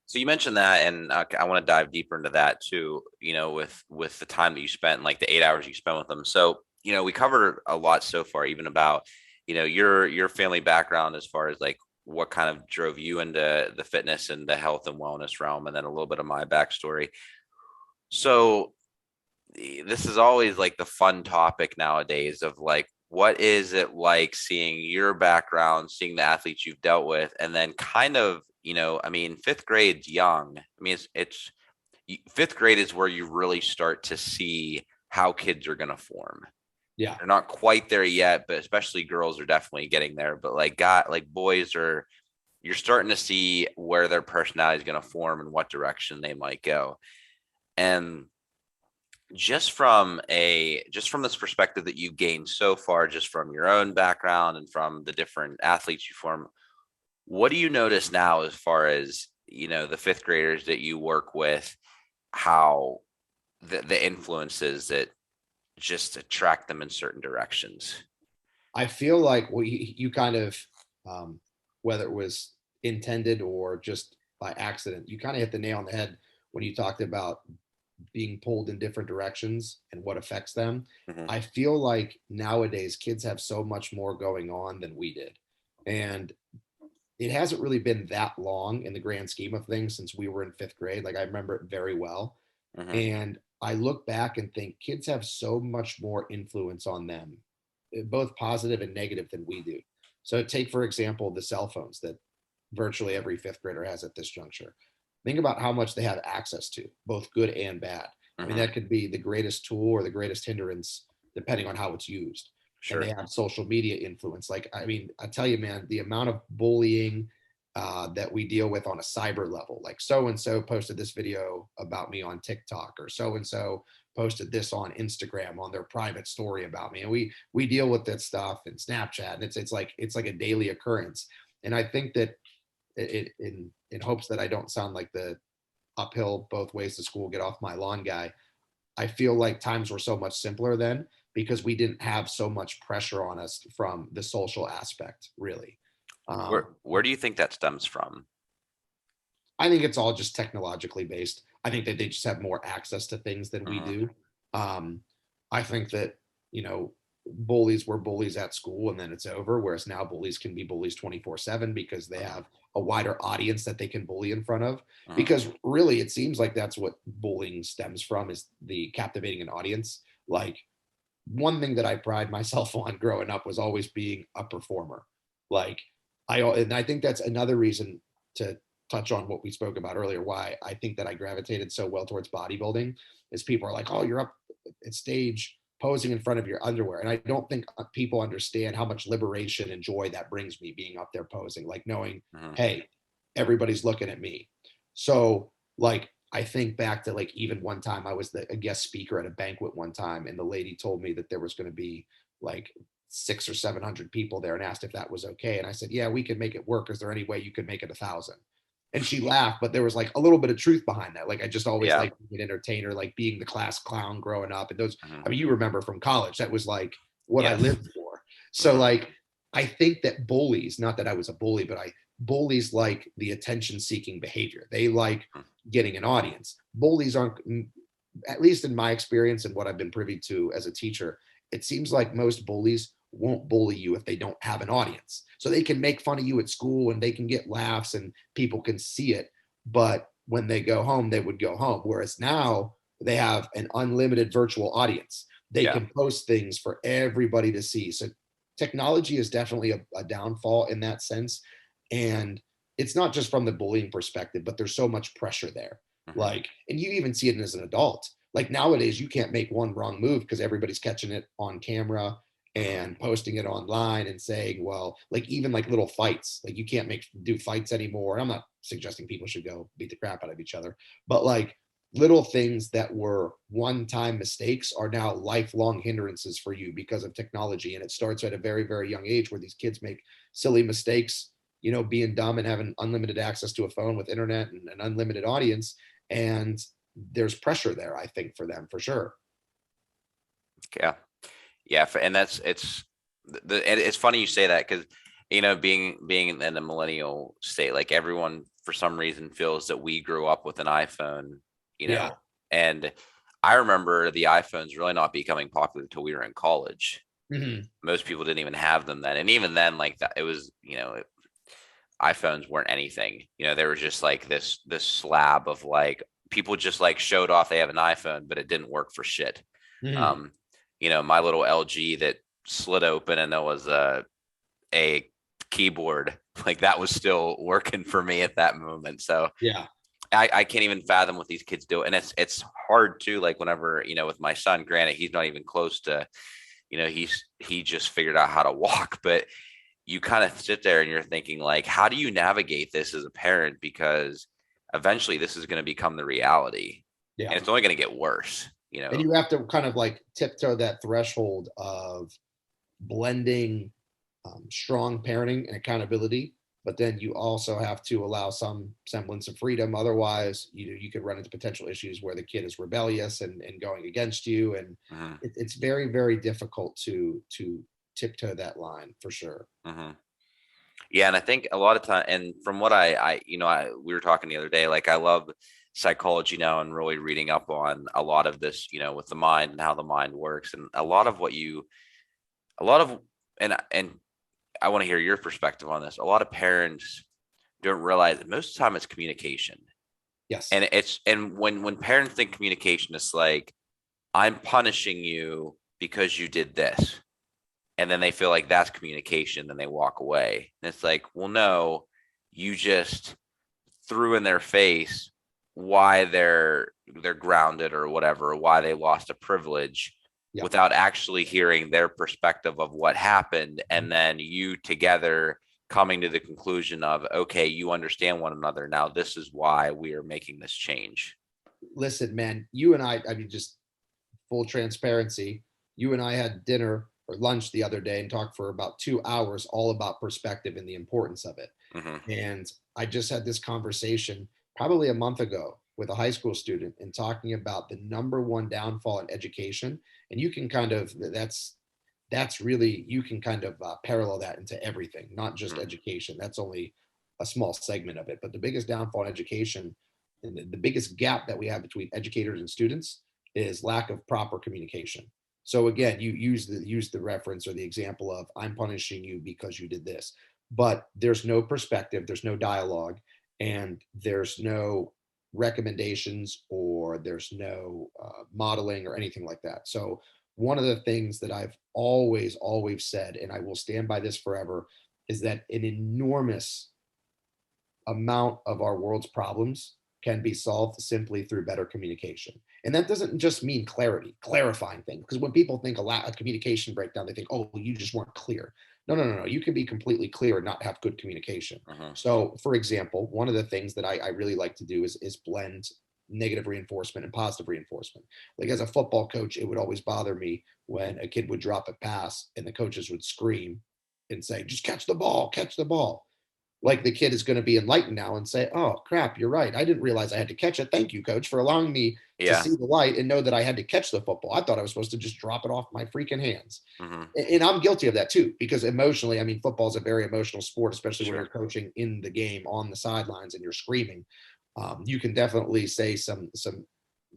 So you mentioned that, and I want to dive deeper into that too. With the time that you spent, like the 8 hours you spent with them. So we covered a lot so far, even about your family background as far as like what kind of drove you into the fitness and the health and wellness realm, and then a little bit of my backstory. So this is always like the fun topic nowadays of like, what is it like seeing your background, seeing the athletes you've dealt with, and then kind of, I mean, fifth grade's young. I mean, it's fifth grade is where you really start to see how kids are going to form. Yeah. They're not quite there yet, but especially girls are definitely getting there. But like boys are, you're starting to see where their personality is going to form and what direction they might go. And just from this perspective that you've gained so far, just from your own background and from the different athletes you form, what do you notice now as far as the fifth graders that you work with, how the influences that just attract them in certain directions? I feel like you kind of, um, whether it was intended or just by accident, you kind of hit the nail on the head when you talked about being pulled in different directions and what affects them. Hmm. I feel like nowadays kids have so much more going on than we did. And it hasn't really been that long in the grand scheme of things since we were in fifth grade. Like I remember it very well. Hmm. And I look back and think kids have so much more influence on them, both positive and negative, than we do. So take, for example, the cell phones that virtually every fifth grader has at this juncture. Think about how much they have access to, both good and bad. I mean, Hmm. that could be the greatest tool or the greatest hindrance, depending on how it's used. And they Sure. have social media influence. Like, I mean, I tell you, man, the amount of bullying that we deal with on a cyber level, like so and so posted this video about me on TikTok, or so and so posted this on Instagram on their private story about me, and we deal with that stuff in Snapchat, and it's like a daily occurrence. And I think that in hopes that I don't sound like the uphill both ways to school, get off my lawn guy, I feel like times were so much simpler then because we didn't have so much pressure on us from the social aspect, really. Where do you think that stems from? I think it's all just technologically based. I think that they just have more access to things than we Hmm. do. Um, I think that, you know, bullies were bullies at school and then it's over, whereas now bullies can be bullies 24/7 because they Hmm. have a wider audience that they can bully in front of. Hmm. Because really, it seems like that's what bullying stems from, is the captivating an audience. Like, one thing that I pride myself on growing up was always being a performer. Like, and I think that's another reason to touch on what we spoke about earlier, why I think that I gravitated so well towards bodybuilding, is people are like, "Oh, you're up at stage posing in front of your underwear." And I don't think people understand how much liberation and joy that brings me, being up there posing, like knowing, Hmm. hey, everybody's looking at me. So, like, I think back to, like, even one time I was a guest speaker at a banquet one time, and the lady told me that there was going to be like 600 or 700 people there, and asked if that was okay. And I said, "Yeah, we could make it work. Is there any way you could make it 1,000?" And she laughed, but there was like a little bit of truth behind that. Like, I just always Yeah. like being an entertainer, like being the class clown growing up. And those, Hmm. I mean, you remember from college, that was like what I Yes. lived for. So, Hmm. like, I think that bullies, not that I was a bully, but bullies like the attention seeking behavior. They like getting an audience. Bullies aren't, at least in my experience and what I've been privy to as a teacher, it seems like most bullies won't bully you if they don't have an audience. So they can make fun of you at school and they can get laughs and people can see it. But when they go home, they would go home. Whereas now they have an unlimited virtual audience. They Yeah. can post things for everybody to see. So technology is definitely a downfall in that sense. And it's not just from the bullying perspective, but there's so much pressure there. Hmm. Like, and you even see it as an adult. Like nowadays, you can't make one wrong move because everybody's catching it on camera. and posting it online and saying, well, like even like little fights, like you can't do fights anymore. I'm not suggesting people should go beat the crap out of each other, but like little things that were one-time mistakes are now lifelong hindrances for you because of technology. And it starts at a very, very young age where these kids make silly mistakes, you know, being dumb and having unlimited access to a phone with internet and an unlimited audience. And there's pressure there, I think, for them, for sure. Yeah. Yeah. And it's funny you say that because, you know, being in the millennial state, like everyone for some reason feels that we grew up with an iPhone, you know, Yeah. and I remember the iPhones really not becoming popular until we were in college. Mm-hmm. Most people didn't even have them then. And even then, like that, it was, you know, iPhones weren't anything, you know, they were just like this slab of like, people just like showed off they have an iPhone, but it didn't work for shit. Mm-hmm. Um, you know, my little LG that slid open and there was a keyboard, like that was still working for me at that moment. So Yeah. I can't even fathom what these kids do. And it's hard too, like whenever, you know, with my son, granted, he's not even close to, you know, he just figured out how to walk, but you kind of sit there and you're thinking like, how do you navigate this as a parent? Because eventually this is going to become the reality Yeah. and it's only going to get worse, you And know? you have to kind of like tiptoe that threshold of blending strong parenting and accountability, but then you also have to allow some semblance of freedom. Otherwise, you could run into potential issues where the kid is rebellious and going against you, and Mm-hmm. it's very, very difficult to tiptoe that line for sure. Mm-hmm. Yeah, and I think a lot of time, and from what you know, we were talking the other day, like I love psychology now and really reading up on a lot of this, you know, with the mind and how the mind works, and a lot of a lot of, and I want to hear your perspective on this. A lot of parents don't realize that most of the time it's communication, Yes. and and when parents think communication, it's like I'm punishing you because you did this, and then they feel like that's communication, then they walk away. And it's like, well, no, you just threw in their face why they're grounded or whatever, why they lost a privilege Yeah. without actually hearing their perspective of what happened. And then you together coming to the conclusion of, okay, you understand one another. Now this is why we are making this change. Listen, man, you and I mean, just full transparency, you and I had dinner or lunch the other day and talked for about 2 hours all about perspective and the importance of it. Mm-hmm. And I just had this conversation probably a month ago with a high school student and talking about the number one downfall in education. And you can kind of, that's really, you can kind of parallel that into everything, not just Mm-hmm. education. That's only a small segment of it. But the biggest downfall in education and the biggest gap that we have between educators and students is lack of proper communication. So again, you use the reference or the example of I'm punishing you because you did this, but there's no perspective, there's no dialogue, and there's no recommendations or there's no modeling or anything like that. So one of the things that I've always said, and I will stand by this forever, is that an enormous amount of our world's problems can be solved simply through better communication. And that doesn't just mean clarifying things. Because when people think a communication breakdown, they think, oh, you just weren't clear. No. You can be completely clear and not have good communication. Mm-hmm. So, for example, one of the things that I really like to do is blend negative reinforcement and positive reinforcement. Like as a football coach, it would always bother me when a kid would drop a pass and the coaches would scream and say, just catch the ball, catch the ball. Like the kid is going to be enlightened now and say, oh crap, you're right. I didn't realize I had to catch it. Thank you, coach, for allowing me to Yeah. see the light and know that I had to catch the football. I thought I was supposed to just drop it off my freaking hands. Mm-hmm. And I'm guilty of that too, because emotionally, I mean, football is a very emotional sport, especially when Sure. you're coaching in the game on the sidelines and you're screaming. You can definitely say some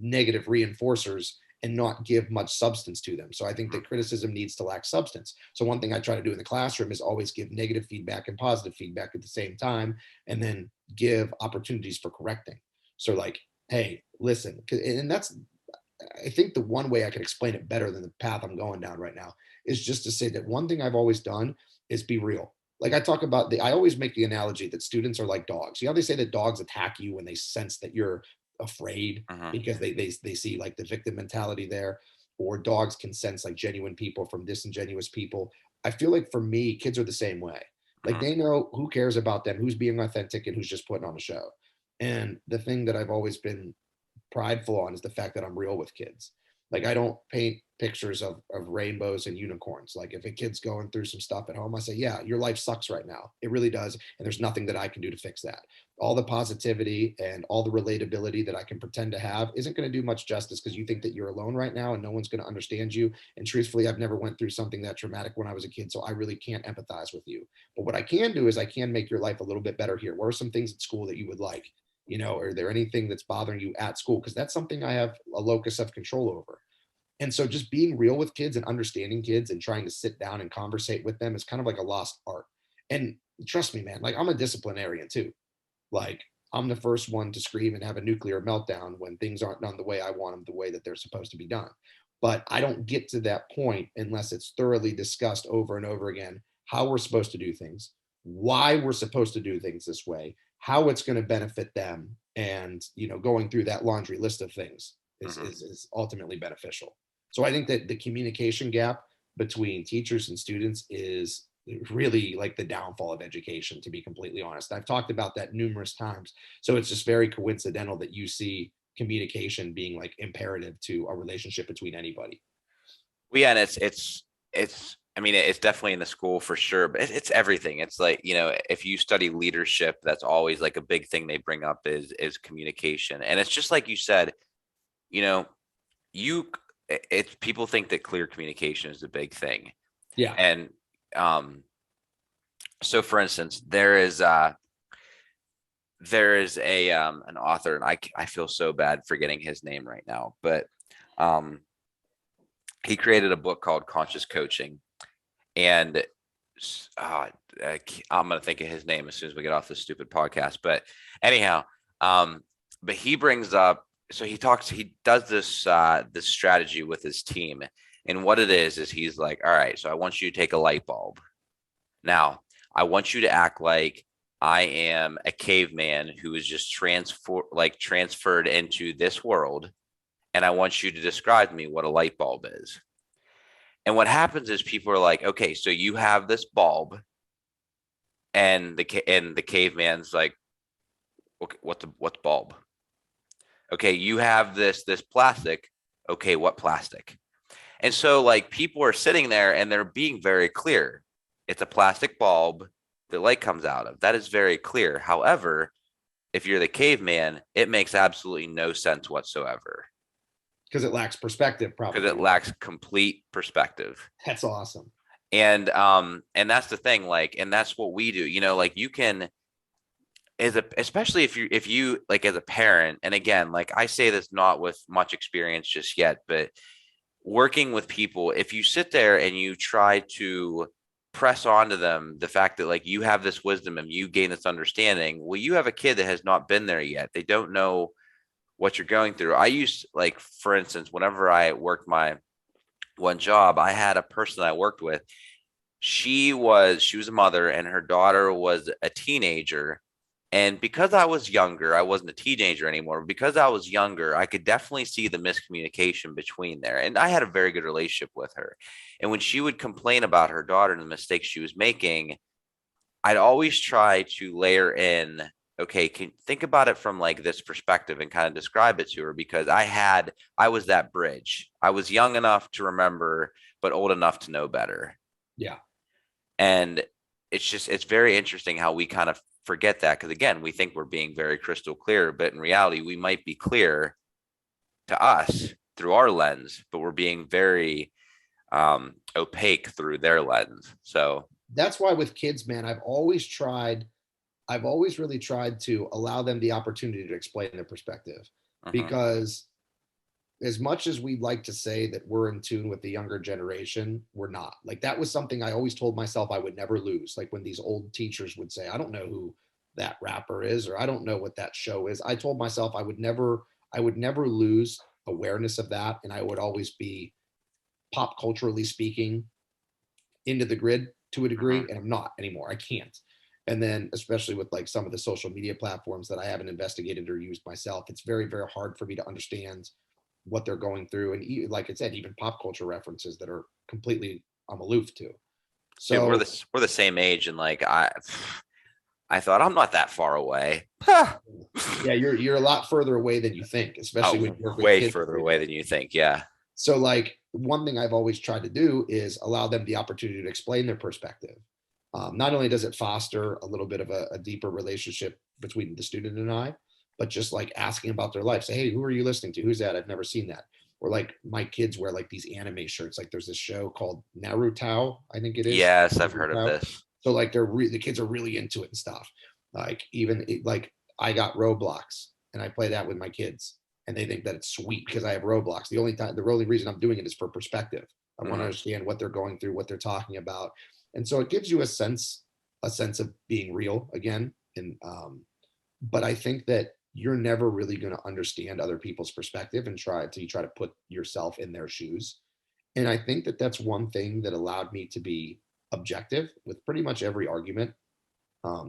negative reinforcers and not give much substance to them. So I think Mm-hmm. that criticism needs to lack substance. So one thing I try to do in the classroom is always give negative feedback and positive feedback at the same time, and then give opportunities for correcting. So like, hey, listen, and that's, I think the one way I can explain it better than the path I'm going down right now is just to say that one thing I've always done is be real. Like I talk about I always make the analogy that students are like dogs. You know, they say that dogs attack you when they sense that you're afraid Mm-hmm. because they see like the victim mentality there. or dogs can sense like genuine people from disingenuous people. I feel like for me, kids are the same way. Like Mhm. they know who cares about them, who's being authentic, and who's just putting on a show. And the thing that I've always been prideful on is the fact that I'm real with kids. Like I don't paint pictures of rainbows and unicorns. Like if a kid's going through some stuff at home, I say, yeah, your life sucks right now. It really does. And there's nothing that I can do to fix that. All the positivity and all the relatability that I can pretend to have isn't going to do much justice because you think that you're alone right now and no one's going to understand you. And truthfully, I've never went through something that traumatic when I was a kid. So I really can't empathize with you. But what I can do is I can make your life a little bit better here. What are some things at school that you would like? Are there anything that's bothering you at school? Because that's something I have a locus of control over. And so just being real with kids and understanding kids and trying to sit down and conversate with them is kind of like a lost art. And trust me, man, like I'm a disciplinarian too. Like I'm the first one to scream and have a nuclear meltdown when things aren't done the way I want them, the way that they're supposed to be done. But I don't get to that point unless it's thoroughly discussed over and over again how we're supposed to do things, why we're supposed to do things this way, how it's going to benefit them, and going through that laundry list of things Mhm. is ultimately beneficial. So I think that the communication gap between teachers and students is really like the downfall of education, to be completely honest. I've talked about that numerous times. So it's just very coincidental that you see communication being like imperative to a relationship between anybody. Well, yeah, and it's I mean it's definitely in the school for sure, but it's everything. It's like, if you study leadership, that's always like a big thing they bring up is communication. And it's just like you said, you know, you it's people think that clear communication is the big thing. Yeah. And um so for instance, there is a an author, and I feel so bad forgetting his name right now, but um he created a book called Conscious Coaching. And uh, I'm gonna think of his name as soon as we get off this stupid podcast. But anyhow, um, but he brings up, so he does this strategy with his team, and what it is he's like, all right, so I want you to take a light bulb. Now, I want you to act like I am a caveman who is just transferred into this world, and I want you to describe to me what a light bulb is. And what happens is people are like, okay, so you have this bulb, and the caveman's like, okay, what's bulb? Okay, you have this plastic. Okay, what plastic? And so like people are sitting there and they're being very clear. It's a plastic bulb the light comes out of. That is very clear. However, if you're the caveman, it makes absolutely no sense whatsoever Because it lacks perspective, because it probably. lacks complete perspective. That's awesome. And that's the thing, like, and that's what we do, like you can, especially if you like as a parent, and again, like I say this not with much experience just yet, but working with people, if you sit there and you try to press onto them the fact that like you have this wisdom and you gain this understanding, well, you have a kid that has not been there yet. They don't know what you're going through. I used, like, for instance, whenever I worked my one job, I had a person I worked with. She was a mother and her daughter was a teenager. And because I was younger, I wasn't a teenager anymore. Because I was younger, I could definitely see the miscommunication between there. And I had a very good relationship with her. And when she would complain about her daughter and the mistakes she was making, I'd always try to layer in, okay, can think about it from like this perspective and kind of describe it to her, because I was that bridge. I was young enough to remember, but old enough to know better. Yeah. And it's very interesting how we kind of forget that, because again, we think we're being very crystal clear, but in reality, we might be clear to us through our lens, but we're being very opaque through their lens. So That's why with kids, man, I've always really tried to allow them the opportunity to explain their perspective, mhm. because as much as we'd like to say that we're in tune with the younger generation, we're not. Like that was something I always told myself I would never lose. Like when these old teachers would say, I don't know who that rapper is, or I don't know what that show is. I told myself I would never lose awareness of that. And I would always be pop culturally speaking into the grid to a degree. Mhm. And I'm not anymore. I can't. And then, especially with like some of the social media platforms that I haven't investigated or used myself, it's very, very hard for me to understand what they're going through, and like I said, even pop culture references that are completely I'm aloof to. Dude, So we're the same age, and like I thought I'm not that far away. Huh. yeah, you're a lot further away than you think, especially when Oh, you work with way kids further every away day. than you think. Yeah. So like one thing I've always tried to do is allow them the opportunity to explain their perspective. Not only does it foster a little bit of a deeper relationship between the student and I, but just like asking about their life. Say, hey, who are you listening to? Who's that? I've never seen that. Or like my kids wear like these anime shirts. Like there's this show called Naruto, I think it is. Yes, I've heard of Naruto. this. So like the kids are really into it and stuff. Like even like I got Roblox and I play that with my kids and they think that it's sweet because I have Roblox. The only reason I'm doing it is for perspective. I want to Mhm. understand what they're going through, what they're talking about, and so it gives you a sense of being real again. And but I think that you're never really going to understand other people's perspective and try to put yourself in their shoes. And I think that that's one thing that allowed me to be objective with pretty much every argument,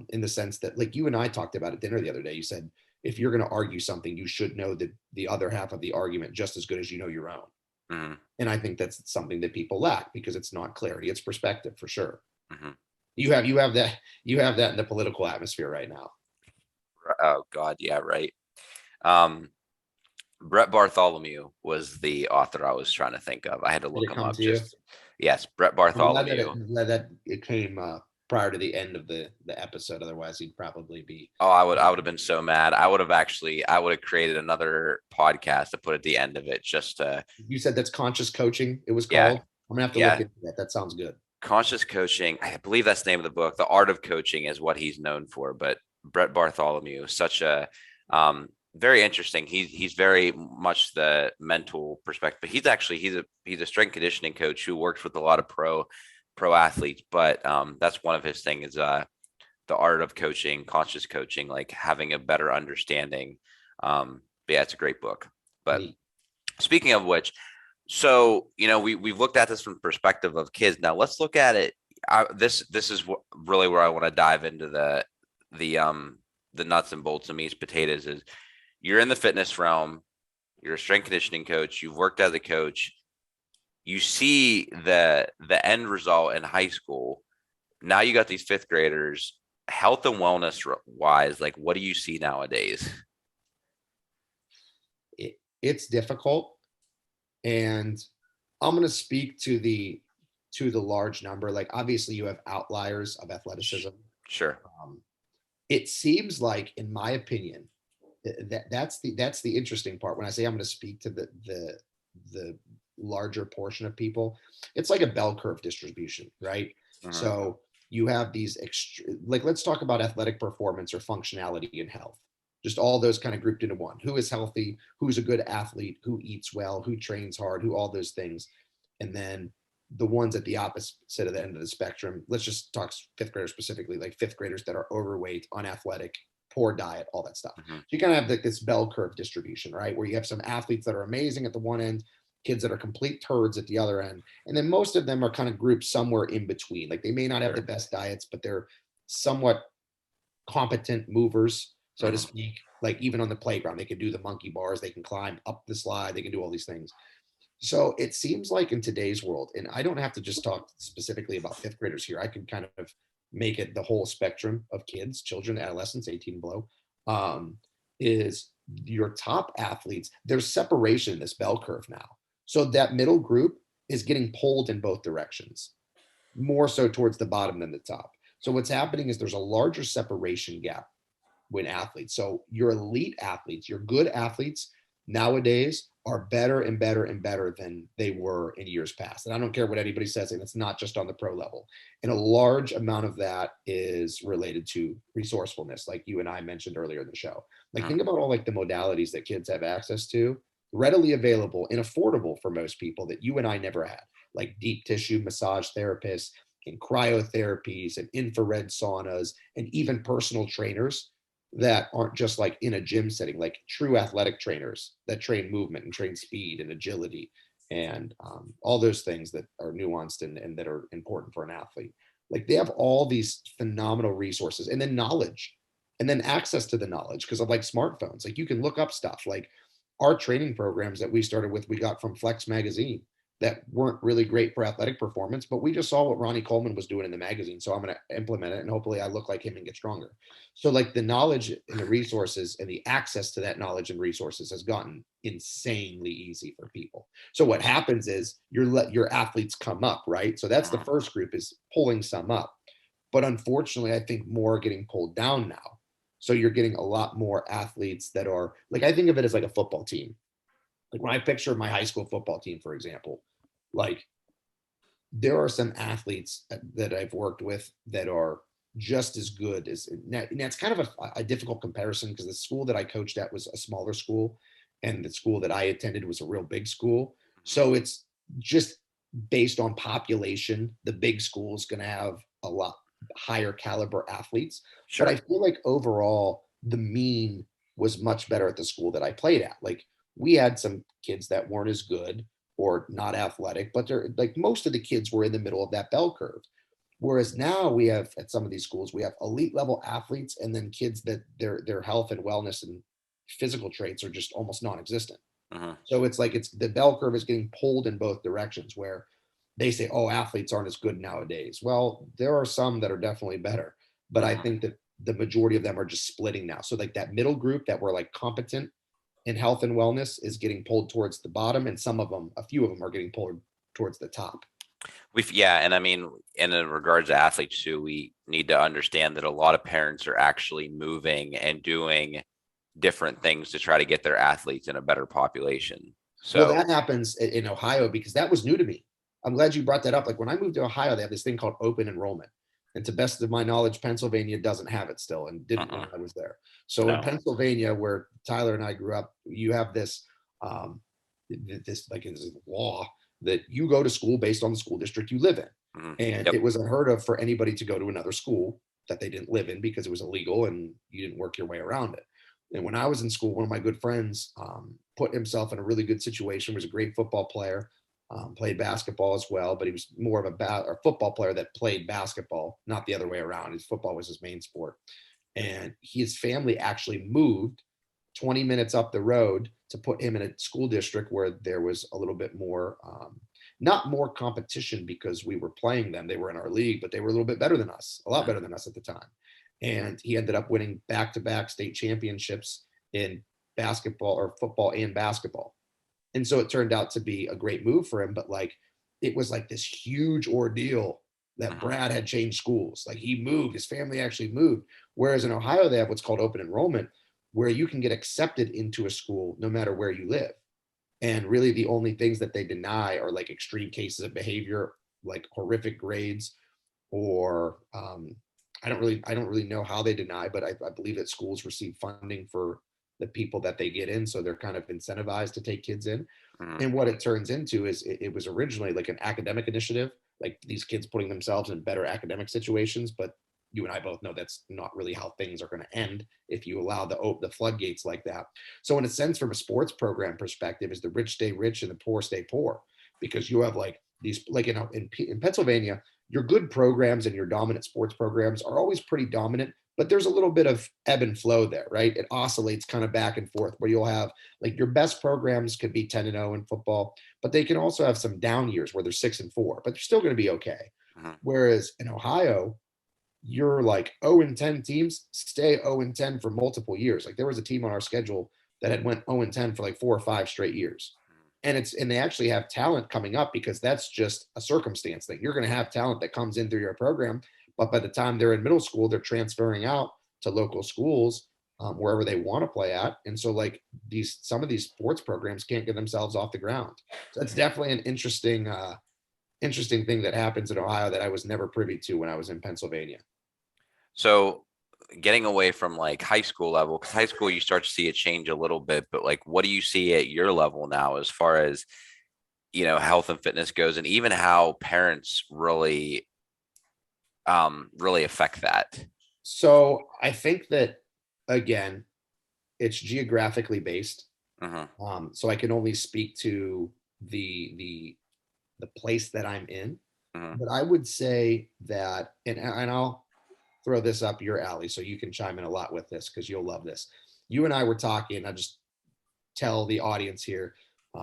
in the sense that, like you and I talked about at dinner the other day, you said if you're going to argue something, you should know the other half of the argument just as good as you know your own. Mhm. And I think that's something that people lack because it's not clarity, it's perspective for sure. Mhm. You have that in the political atmosphere right now. Oh God, yeah, right. Um, Bret Bartholomew was the author I was trying to think of. I had to Did look it him come up. to you? Just yes, Bret I'm glad that Bartholomew. it came prior to the end of the episode. Otherwise, he'd probably be. Oh, I would have been so mad. I would have created another podcast to put at the end of it just to You said that's conscious coaching. It was yeah, called. I'm gonna have to look yeah. into that. That sounds good. Conscious coaching. I believe that's the name of the book. The art of coaching is what he's known for. But Bret Bartholomew, such a very interesting. He's very much the mental perspective. But he's a strength conditioning coach who works with a lot of pro athletes. But that's one of his things is the art of coaching, conscious coaching, like having a better understanding. But yeah, it's a great book. But Neat. speaking of which, so we've looked at this from the perspective of kids. Now let's look at it. This is really where I want to dive into the nuts and bolts and meat potatoes. Is you're in the fitness realm, you're a strength conditioning coach, you've worked as a coach, you see the end result in high school. Now you got these fifth graders, health and wellness wise. Like, what do you see nowadays? It's difficult, and I'm going to speak to the large number. Like obviously, you have outliers of athleticism. Sure. Um, it seems like, in my opinion, that's the interesting part. When I say I'm going to speak to the larger portion of people, it's like a bell curve distribution, right? Mhm. So you have these like let's talk about athletic performance or functionality and health. Just all those kind of grouped into one. Who is healthy? Who's a good athlete? Who eats well? Who trains hard? Who all those things. And then the ones at the opposite of the end of the spectrum, let's just talk fifth graders specifically, like fifth graders that are overweight, unathletic, poor diet, all that stuff. Mhm. So you kind of have this bell curve distribution, right? Where you have some athletes that are amazing at the one end, kids that are complete turds at the other end. And then most of them are kind of grouped somewhere in between. Like they may not have the Sure. best diets, but they're somewhat competent movers, so to Mhm. speak. Like even on the playground, they can do the monkey bars, they can climb up the slide, they can do all these things. So it seems like in today's world, and I don't have to just talk specifically about fifth graders here, I can kind of make it the whole spectrum of kids, children, adolescents, 18 and below, is your top athletes, there's separation in this bell curve now. So that middle group is getting pulled in both directions, more so towards the bottom than the top. So what's happening is there's a larger separation gap when athletes. So your elite athletes, your good athletes nowadays are better and better and better than they were in years past. And I don't care what anybody says, and it's not just on the pro level. And a large amount of that is related to resourcefulness, like you and I mentioned earlier in the show. Like Mhm. think about all like the modalities that kids have access to, readily available and affordable for most people that you and I never had, like deep tissue massage therapists and cryotherapies and infrared saunas and even personal trainers that aren't just like in a gym setting, like true athletic trainers that train movement and train speed and agility and all those things that are nuanced and that are important for an athlete. Like they have all these phenomenal resources and then knowledge and then access to the knowledge because of like smartphones. Like you can look up stuff. Like our training programs that we started with, we got from Flex magazine that weren't really great for athletic performance, but we just saw what Ronnie Coleman was doing in the magazine. So I'm going to implement it and hopefully I look like him and get stronger. So like the knowledge and the resources and the access to that knowledge and resources has gotten insanely easy for people. So what happens is your athletes come up, right? So that's the Mhm. first group, is pulling some up. But unfortunately, I think more are getting pulled down now. So you're getting a lot more athletes that are like, I think of it as like a football team. Like when I picture my high school football team, for example, like there are some athletes that I've worked with that are just as good as, and that's kind of a difficult comparison because the school that I coached at was a smaller school and the school that I attended was a real big school. Mhm. So it's just based on population, the big school is going to have a lot higher caliber athletes. But I Sure. feel like overall, the mean was much better at the school that I played at. Like we had some kids that weren't as good or not athletic, but they're like most of the kids were in the middle of that bell curve. Whereas now we have at some of these schools, we have elite level athletes and then kids that their health and wellness and physical traits are just almost non-existent. Mhm. So it's like it's the bell curve is getting pulled in both directions where they say, oh, athletes aren't as good nowadays. Well, there are some that are definitely better, but I Mhm. think that the majority of them are just splitting now. So like that middle group that were like competent in health and wellness is getting pulled towards the bottom, and some of them, a few of them, are getting pulled towards the top. Yeah, and I mean, and in regards to athletes too, we need to understand that a lot of parents are actually moving and doing different things to try to get their athletes in a better population. Well, So, that happens in Ohio because that was new to me. I'm glad you brought that up. Like when I moved to Ohio, they have this thing called open enrollment. And to best of my knowledge, Pennsylvania doesn't have it still and didn't when uh-uh, I was there. So in no. Pennsylvania, where Tyler and I grew up, you have this um, this like this law that you go to school based on the school district you live in. Mhm. And Yep. it was unheard of for anybody to go to another school that they didn't live in because it was illegal and you didn't work your way around it. And when I was in school, one of my good friends put himself in a really good situation. Was a great football player, played basketball as well, but he was more of a football player that played basketball, not the other way around. His football was his main sport, and his family actually moved 20 minutes up the road to put him in a school district where there was a little bit more, not more competition because we were playing them. They were in our league, but they were a little bit better than us, a lot Mhm. better than us at the time. And he ended up winning back to back state championships in basketball or football and basketball. And so it turned out to be a great move for him. But like, it was like this huge ordeal that Mhm. Brad had changed schools. Like he moved, his family actually moved. Whereas in Ohio, they have what's called open enrollment, where you can get accepted into a school no matter where you live. And really the only things that they deny are like extreme cases of behavior, like horrific grades, or I don't really know how they deny, but I believe that schools receive funding for the people that they get in. So they're kind of incentivized to take kids in. Mhm. And what it turns into is it was originally like an academic initiative, like these kids putting themselves in better academic situations. But you and I both know that's not really how things are going to end if you allow the floodgates like that. So in a sense, from a sports program perspective, is the rich stay rich and the poor stay poor, because you have like these like in Pennsylvania, your good programs and your dominant sports programs are always pretty dominant, but there's a little bit of ebb and flow there, right? It oscillates kind of back and forth where you'll have like your best programs could be 10-0 in football, but they can also have some down years where they're 6-4, but they're still going to be okay. Mhm. Whereas in Ohio, you're like 0-10 teams stay 0-10 for multiple years. Like there was a team on our schedule that had went 0-10 for like 4 or 5 straight years. And they actually have talent coming up because that's just a circumstance thing. You're going to have talent that comes in through your program, but by the time they're in middle school, they're transferring out to local schools wherever they want to play at. And so like some of these sports programs can't get themselves off the ground. So that's definitely an interesting thing that happens in Ohio that I was never privy to when I was in Pennsylvania. So getting away from like high school level, because high school you start to see it change a little bit, but like what do you see at your level now as far as health and fitness goes, and even how parents really affect that? So I think that again, it's geographically based. Hmm. So I can only speak to the place that I'm in. Hmm. But I would say that, and I'll throw this up your alley so you can chime in a lot with this because you'll love this. You and I were talking. I just tell the audience here,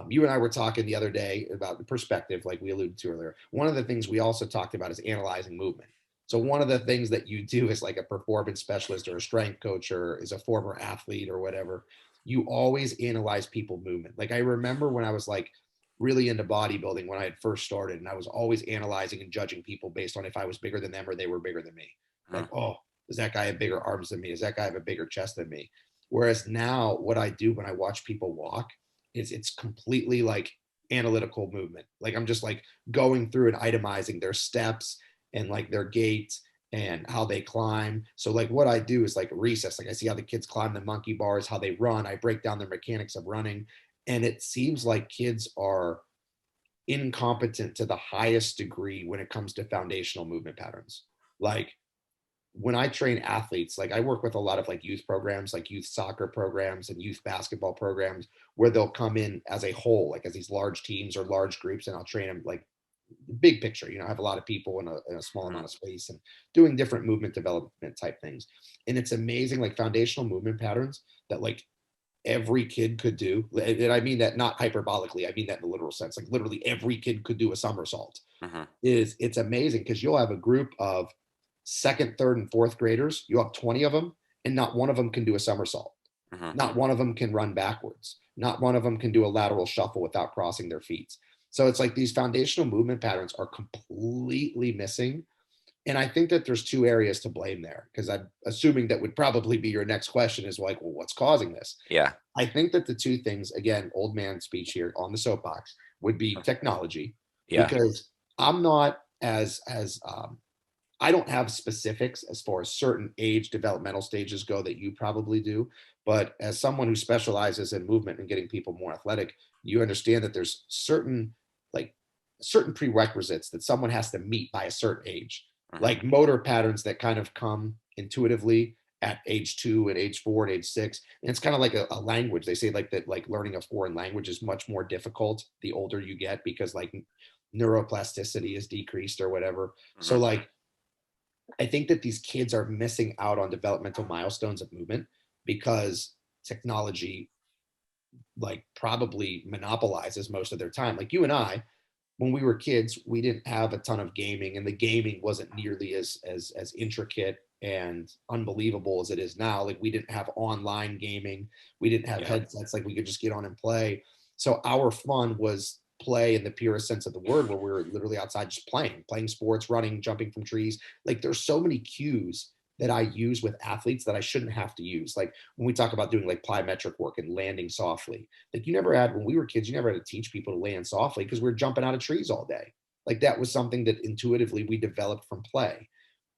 you and I were talking the other day about the perspective, like we alluded to earlier. One of the things we also talked about is analyzing movement. So one of the things that you do as like a performance specialist or a strength coach or is a former athlete or whatever, you always analyze people movement. Like I remember when I was like really into bodybuilding when I had first started, and I was always analyzing and judging people based on if I was bigger than them or they were bigger than me. Like, oh, does that guy have bigger arms than me? Does that guy have a bigger chest than me? Whereas now what I do when I watch people walk is it's completely like analytical movement. Like I'm just like going through and itemizing their steps and like their gait and how they climb. So like what I do is like recess. Like I see how the kids climb the monkey bars, how they run. I break down their mechanics of running. And it seems like kids are incompetent to the highest degree when it comes to foundational movement patterns. Like when I train athletes, like I work with a lot of like youth programs, like youth soccer programs and youth basketball programs, where they'll come in as a whole, like as these large teams or large groups, and I'll train them like big picture. I have a lot of people in a small amount of space and doing different movement development type things. And it's amazing, like foundational movement patterns that like every kid could do. And I mean that not hyperbolically, I mean that in the literal sense. Like literally every kid could do a somersault. It's amazing because you'll have a group of second, third, and fourth graders. You have 20 of them, and not one of them can do a somersault. Not one of them can run backwards. Not one of them can do a lateral shuffle without crossing their feet. So it's like these foundational movement patterns are completely missing. And I think that there's two areas to blame there, because I'm assuming that would probably be your next question is like, well, what's causing this? Yeah. I think that the two things, again, old man speech here on the soapbox, would be technology, Yeah. because I'm not I don't have specifics as far as certain age developmental stages go that you probably do. But as someone who specializes in movement and getting people more athletic, you understand that there's like certain prerequisites that someone has to meet by a certain age, like motor patterns that kind of come intuitively at age 2 and age 4 and age 6. And it's kind of like a language. They say like that, like learning a foreign language is much more difficult the older you get, because like neuroplasticity is decreased or whatever. So like, I think that these kids are missing out on developmental milestones of movement because technology like probably monopolizes most of their time. Like you and I, when we were kids, we didn't have a ton of gaming, and the gaming wasn't nearly as intricate and unbelievable as it is now. Like we didn't have online gaming, we didn't have headsets like we could just get on and play. So our fun was play in the purest sense of the word, where we were literally outside just playing sports, running, jumping from trees. Like there's so many cues that I use with athletes that I shouldn't have to use. Like when we talk about doing like plyometric work and landing softly, like you never had, when we were kids, you never had to teach people to land softly because we were jumping out of trees all day. Like that was something that intuitively we developed from play.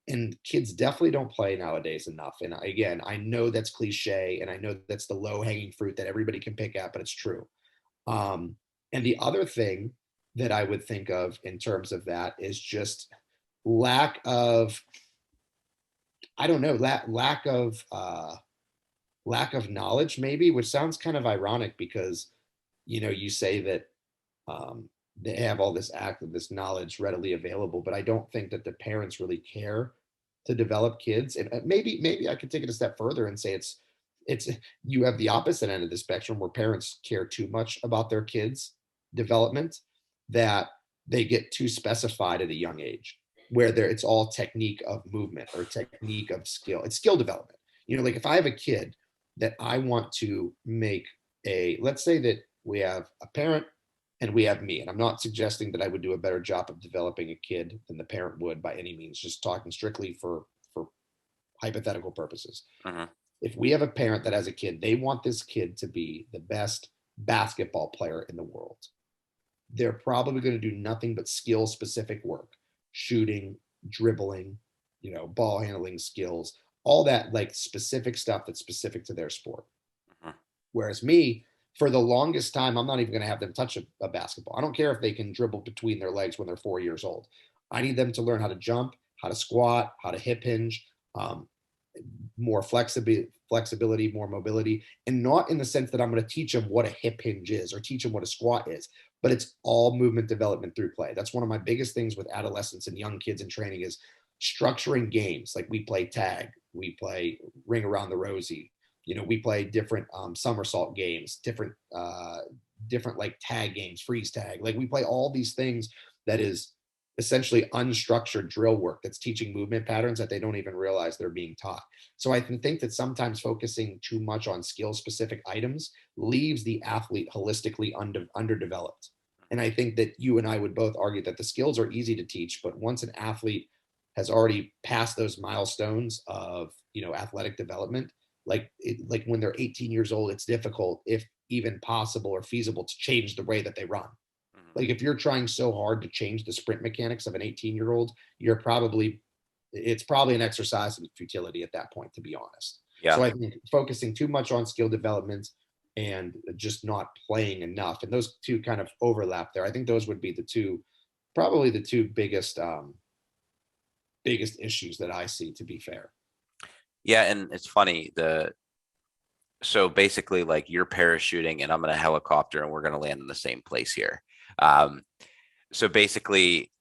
And kids definitely don't play nowadays enough. And again, I know that's cliche, and I know that's the low hanging fruit that everybody can pick at, but it's true. Um, and the other thing that I would think of in terms of that is just lack of, I don't know, lack of knowledge, maybe, which sounds kind of ironic because, you say that they have all this knowledge readily available, but I don't think that the parents really care to develop kids. And maybe I could take it a step further and say it's you have the opposite end of the spectrum where parents care too much about their kids' development, that they get too specified at a young age, where it's all technique of movement or technique of skill. It's skill development. Like if I have a kid that I want to make let's say that we have a parent and we have me, and I'm not suggesting that I would do a better job of developing a kid than the parent would by any means, just talking strictly for hypothetical purposes. If we have a parent that has a kid, they want this kid to be the best basketball player in the world. They're probably going to do nothing but skill specific work, shooting, dribbling, ball handling skills, all that like specific stuff that's specific to their sport. Whereas me, for the longest time, I'm not even going to have them touch a basketball. I don't care if they can dribble between their legs when they're 4 years old. I need them to learn how to jump, how to squat, how to hip hinge, more flexibility, more mobility, and not in the sense that I'm going to teach them what a hip hinge is or teach them what a squat is, but it's all movement development through play. That's one of my biggest things with adolescents and young kids in training is structuring games. Like we play tag, we play ring around the rosy, We play different somersault games, different like tag games, freeze tag. Like we play all these things that is essentially unstructured drill work that's teaching movement patterns that they don't even realize they're being taught. So I think that sometimes focusing too much on skill specific items leaves the athlete holistically underdeveloped. And I think that you and I would both argue that the skills are easy to teach, but once an athlete has already passed those milestones of, athletic development, like when they're 18 years old, it's difficult, if even possible or feasible, to change the way that they run. Like if you're trying so hard to change the sprint mechanics of an 18-year-old, it's probably an exercise in futility at that point, to be honest. Yeah. So I think focusing too much on skill development and just not playing enough, and those two kind of overlap there. I think those would be probably the two biggest issues that I see, to be fair. Yeah, and it's funny, so basically like you're parachuting and I'm in a helicopter and we're going to land in the same place here. So basically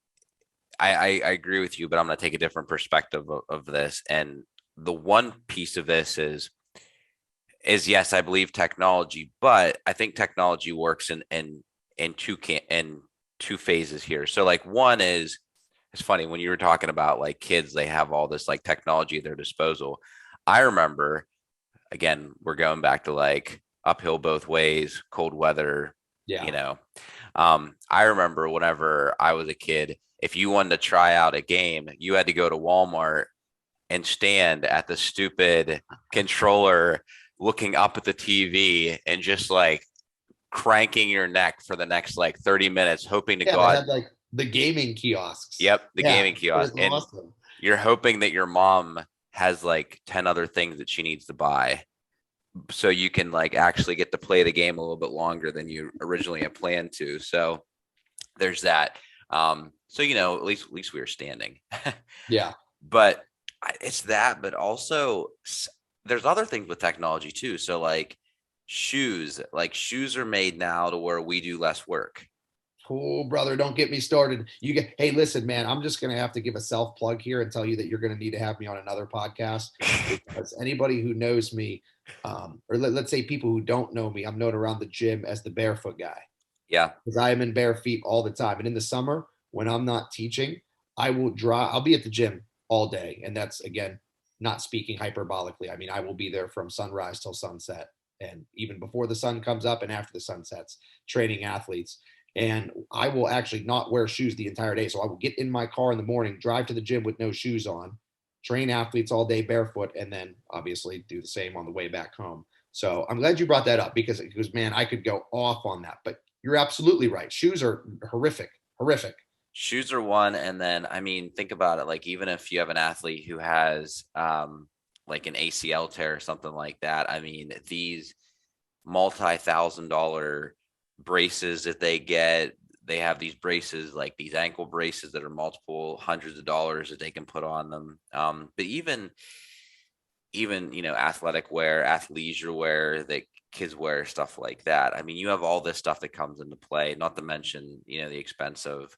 I agree with you, but I'm going to take a different perspective of this. And the one piece of this is yes, I believe technology, but I think technology works in two phases here. So like one is, it's funny when you were talking about like kids, they have all this like technology at their disposal. I remember, again, we're going back to like uphill both ways, cold weather, Yeah. I remember whenever I was a kid, if you wanted to try out a game, you had to go to Walmart and stand at the stupid controller looking up at the TV and just like cranking your neck for the next like 30 minutes, hoping to Yeah, God. they had like the gaming kiosks. Yep, the gaming kiosk. And awesome. You're hoping that your mom has like 10 other things that she needs to buy, so you can like actually get to play the game a little bit longer than you originally had planned to. So there's that. So at least we were standing. Yeah. But it's that, but also there's other things with technology too. So like shoes are made now to where we do less work. Oh, brother, don't get me started. Hey, listen, man, I'm just going to have to give a self plug here and tell you that you're going to need to have me on another podcast, because anybody who knows me, or let's say people who don't know me, I'm known around the gym as the barefoot guy. Yeah. Because I am in bare feet all the time. And in the summer, when I'm not teaching, I'll be at the gym all day. And that's, again, not speaking hyperbolically. I mean, I will be there from sunrise till sunset, and even before the sun comes up and after the sun sets, training athletes. And I will actually not wear shoes the entire day. So I will get in my car in the morning, drive to the gym with no shoes on, train athletes all day barefoot, and then obviously do the same on the way back home. So I'm glad you brought that up, because man, I could go off on that. But you're absolutely right. Shoes are horrific. Shoes are one. And then, I mean, think about it. Like, even if you have an athlete who has like an ACL tear or something like that, I mean, these multi-$1,000 braces that they have these braces, like these ankle braces that are multiple hundreds of dollars that they can put on them. But even athletic wear, athleisure wear that kids wear, stuff like that. I mean, you have all this stuff that comes into play, not to mention the expense of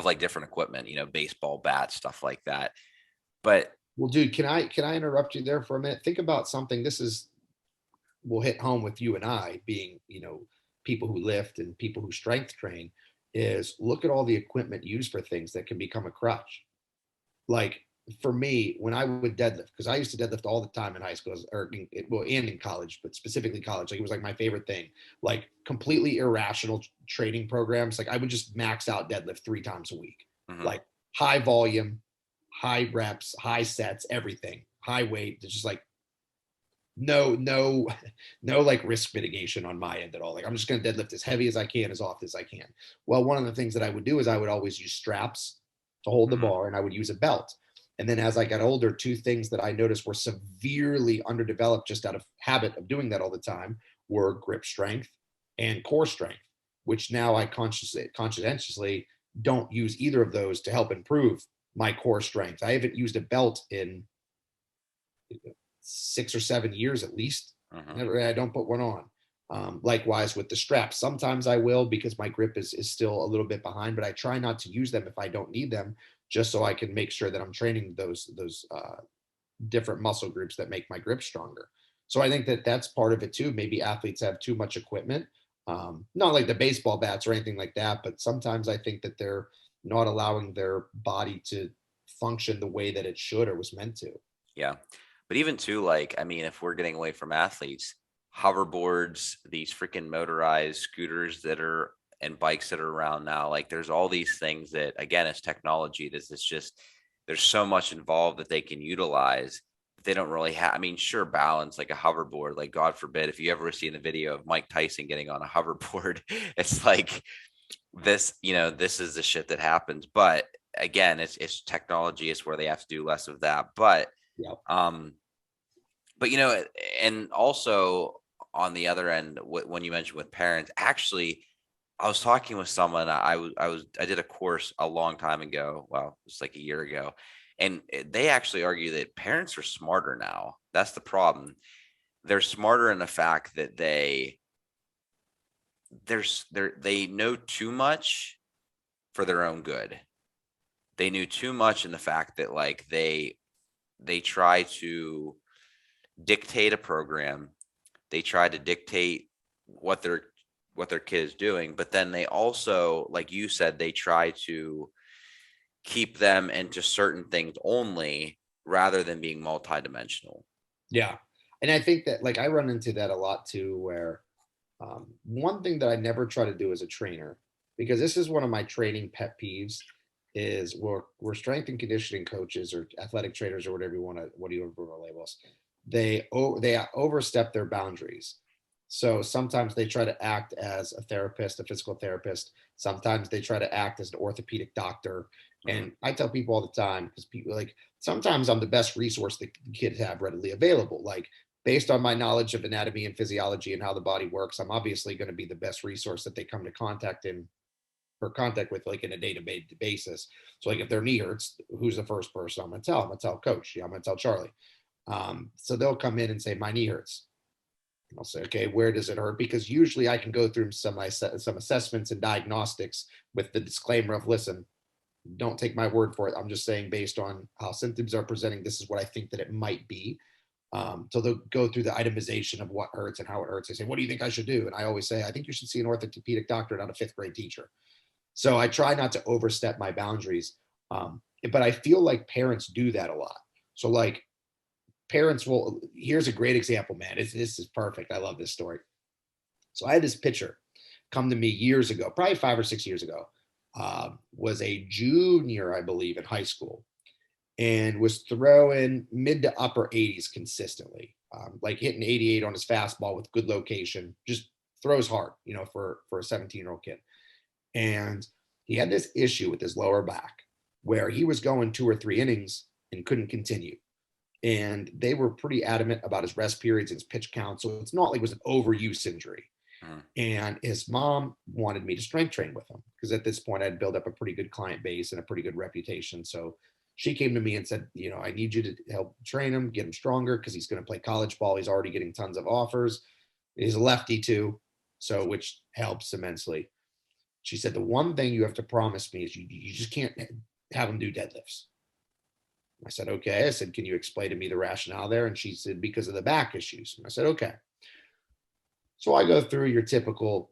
like different equipment, baseball bats, stuff like that. But well, dude, can I interrupt you there for a minute? Think about something. Will hit home with you and I being, people who lift and people who strength train, is look at all the equipment used for things that can become a crutch. Like for me, when I would deadlift, because I used to deadlift all the time in high school, and in college, but specifically college, like it was like my favorite thing. Like completely irrational training programs. Like I would just max out deadlift 3 times a week, like high volume, high reps, high sets, everything, high weight. It's just like no like risk mitigation on my end at all. Like I'm just going to deadlift as heavy as I can, as often as I can. Well, one of the things that I would do is I would always use straps to hold the bar, and I would use a belt. And then as I got older, 2 things that I noticed were severely underdeveloped just out of habit of doing that all the time were grip strength and core strength, which now I conscientiously don't use either of those to help improve my core strength. I haven't used a belt in 6 or 7 years at least. I don't put one on. Likewise with the straps. Sometimes I will, because my grip is still a little bit behind, but I try not to use them if I don't need them, just so I can make sure that I'm training those different muscle groups that make my grip stronger. So I think that that's part of it too. Maybe athletes have too much equipment, not like the baseball bats or anything like that, but sometimes I think that they're not allowing their body to function the way that it should or was meant to. Yeah. But even too, like, I mean, if we're getting away from athletes, hoverboards, these freaking motorized scooters that are and bikes that are around now, like there's all these things that again, it's technology. It's just there's so much involved that they can utilize. They don't really have, I mean, sure, balance like a hoverboard, like God forbid, if you ever seen the video of Mike Tyson getting on a hoverboard, it's like this, this is the shit that happens. But again, it's technology, it's where they have to do less of that. Yeah. Um, but and also on the other end, when you mentioned with parents, actually, I was talking with someone. I did a course a long time ago. Well, it was like a year ago, and they actually argue that parents are smarter now. That's the problem. They're smarter in the fact that they know too much for their own good. They knew too much in the fact that like they try to dictate a program. They try to dictate what their kid is doing, but then they also, like you said, they try to keep them into certain things only rather than being multidimensional. Yeah. And I think that like I run into that a lot too, where one thing that I never try to do as a trainer, because this is one of my training pet peeves, is we're strength and conditioning coaches or athletic trainers or whatever you want to label us. They overstep their boundaries. So sometimes they try to act as a therapist, a physical therapist. Sometimes they try to act as an orthopedic doctor. Mm-hmm. And I tell people all the time, because people like sometimes I'm the best resource the kids have readily available. Like based on my knowledge of anatomy and physiology and how the body works, I'm obviously going to be the best resource that they come to contact with like in a day-to-day basis. So like if their knee hurts, who's the first person I'm going to tell? I'm going to tell coach. Yeah, I'm going to tell Charlie. So they'll come in and say, my knee hurts. And I'll say, okay, where does it hurt? Because usually I can go through some assessments and diagnostics with the disclaimer of, listen, don't take my word for it. I'm just saying based on how symptoms are presenting, this is what I think that it might be. So they'll go through the itemization of what hurts and how it hurts. They say, what do you think I should do? And I always say, I think you should see an orthopedic doctor, not a fifth grade teacher. So I try not to overstep my boundaries. But I feel like parents do that a lot. So like parents will, here's a great example, man. This is perfect. I love this story. So I had this pitcher come to me years ago, probably 5 or 6 years ago, was a junior, I believe, in high school, and was throwing mid to upper 80s consistently, like hitting 88 on his fastball with good location, just throws hard, for a 17-year-old kid. And he had this issue with his lower back where he was going 2 or 3 innings and couldn't continue. And they were pretty adamant about his rest periods and his pitch count. So it's not like it was an overuse injury. And his mom wanted me to strength train with him because at this point I'd built up a pretty good client base and a pretty good reputation. So she came to me and said, I need you to help train him, get him stronger because he's going to play college ball. He's already getting tons of offers. He's a lefty too, so which helps immensely. She said, the one thing you have to promise me is you just can't have him do deadlifts. I said, okay. I said, can you explain to me the rationale there? And she said, because of the back issues. And I said, okay. So I go through your typical,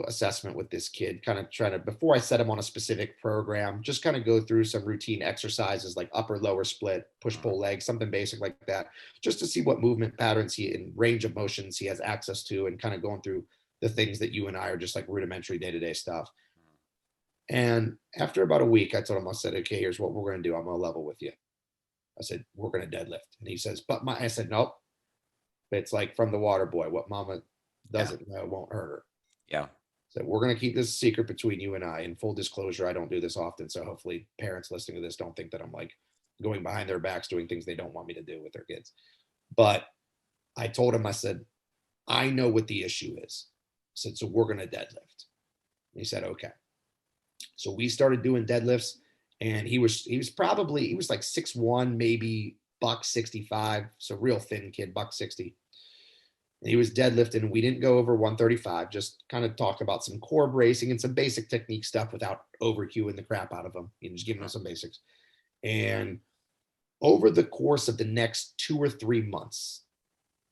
assessment with this kid, kind of trying to, before I set him on a specific program, just kind of go through some routine exercises like upper lower split, push pull leg, something basic like that, just to see what movement patterns he and range of motions he has access to, and kind of going through the things that you and I are just like rudimentary day-to-day stuff. And after about a week, I told him, I said, okay, here's what we're going to do. I'm going to level with you. I said, we're going to deadlift. And he says, I said, nope. It's like from the water boy, what mama doesn't know won't hurt her. Yeah. So we're going to keep this a secret between you and I. In full disclosure, I don't do this often. So hopefully parents listening to this don't think that I'm like going behind their backs doing things they don't want me to do with their kids. But I told him, I said, I know what the issue is. I said, so we're going to deadlift. And he said, okay. So we started doing deadlifts, and he was like 6'1", maybe buck 65. So real thin kid, buck 60. And he was deadlifting, and we didn't go over 135, just kind of talked about some core bracing and some basic technique stuff without overcuing the crap out of him, just giving him some basics. And Over the course of the next 2 or 3 months,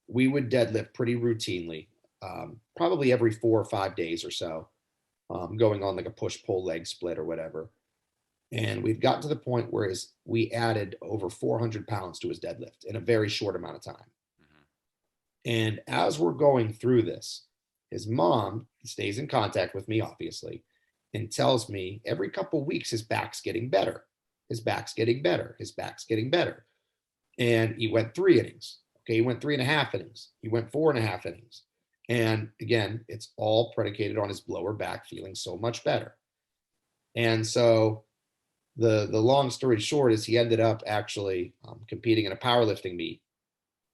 we would deadlift pretty routinely, probably every 4 or 5 days or so, going on like a push pull leg split or whatever. And we've gotten to the point where we added over 400 pounds to his deadlift in a very short amount of time. Mhm. And as we're going through this, his mom stays in contact with me, obviously, and tells me every couple of weeks his back's getting better. His back's getting better. His back's getting better. And he went 3 innings. Okay, he went 3.5 innings. He went 4.5 innings. And again, it's all predicated on his lower back feeling so much better. And so the long story short is he ended up actually competing in a powerlifting meet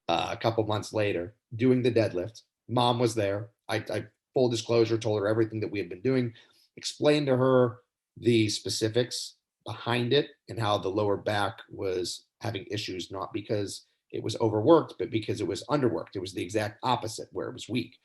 a couple months later, doing the deadlift. Mom was there. I full disclosure told her everything that we had been doing, explained to her the specifics behind it and how the lower back was having issues, not because it was overworked, but because it was underworked. It was the exact opposite where it was weak.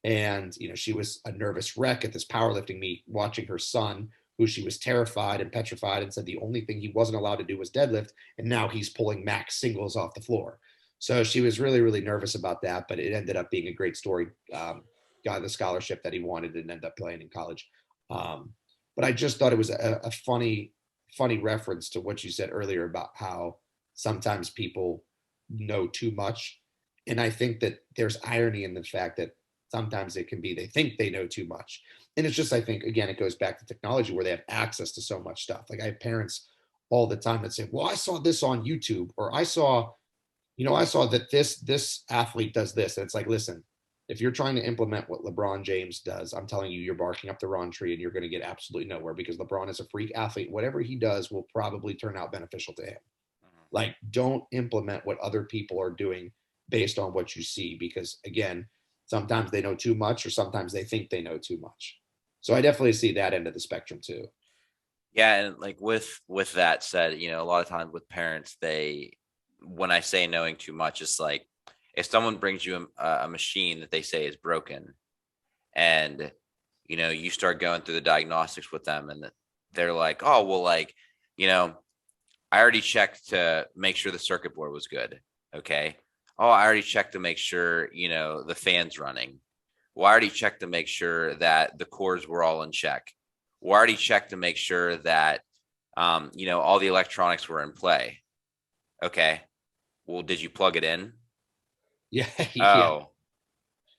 And, she was a nervous wreck at this powerlifting meet, watching her son, who she was terrified and petrified, and said the only thing he wasn't allowed to do was deadlift. And now he's pulling max singles off the floor. So she was really, really nervous about that, but it ended up being a great story. Got the scholarship that he wanted and ended up playing in college. But I just thought it was a funny reference to what you said earlier about how sometimes people know too much. And I think that there's irony in the fact that sometimes it can be they think they know too much. And it's just, I think, again, it goes back to technology where they have access to so much stuff. Like I have parents all the time that say, well, I saw this on YouTube, or I saw that this athlete does this. And it's like, listen, if you're trying to implement what LeBron James does, I'm telling you, you're barking up the wrong tree and you're going to get absolutely nowhere, because LeBron is a freak athlete. Whatever he does will probably turn out beneficial to him. Like, don't implement what other people are doing based on what you see, because again, sometimes they know too much or sometimes they think they know too much. So I definitely see that end of the spectrum too. Yeah, and like with that said, a lot of times with parents, when I say knowing too much, it's like if someone brings you a machine that they say is broken, and you start going through the diagnostics with them, and they're like, oh well, like I already checked to make sure the circuit board was good. Okay. Oh, I already checked to make sure the fan's running. Well, I already checked to make sure that the cores were all in check. Well, I already checked to make sure that all the electronics were in play. Okay. Well, did you plug it in? Yeah. Yeah. Oh,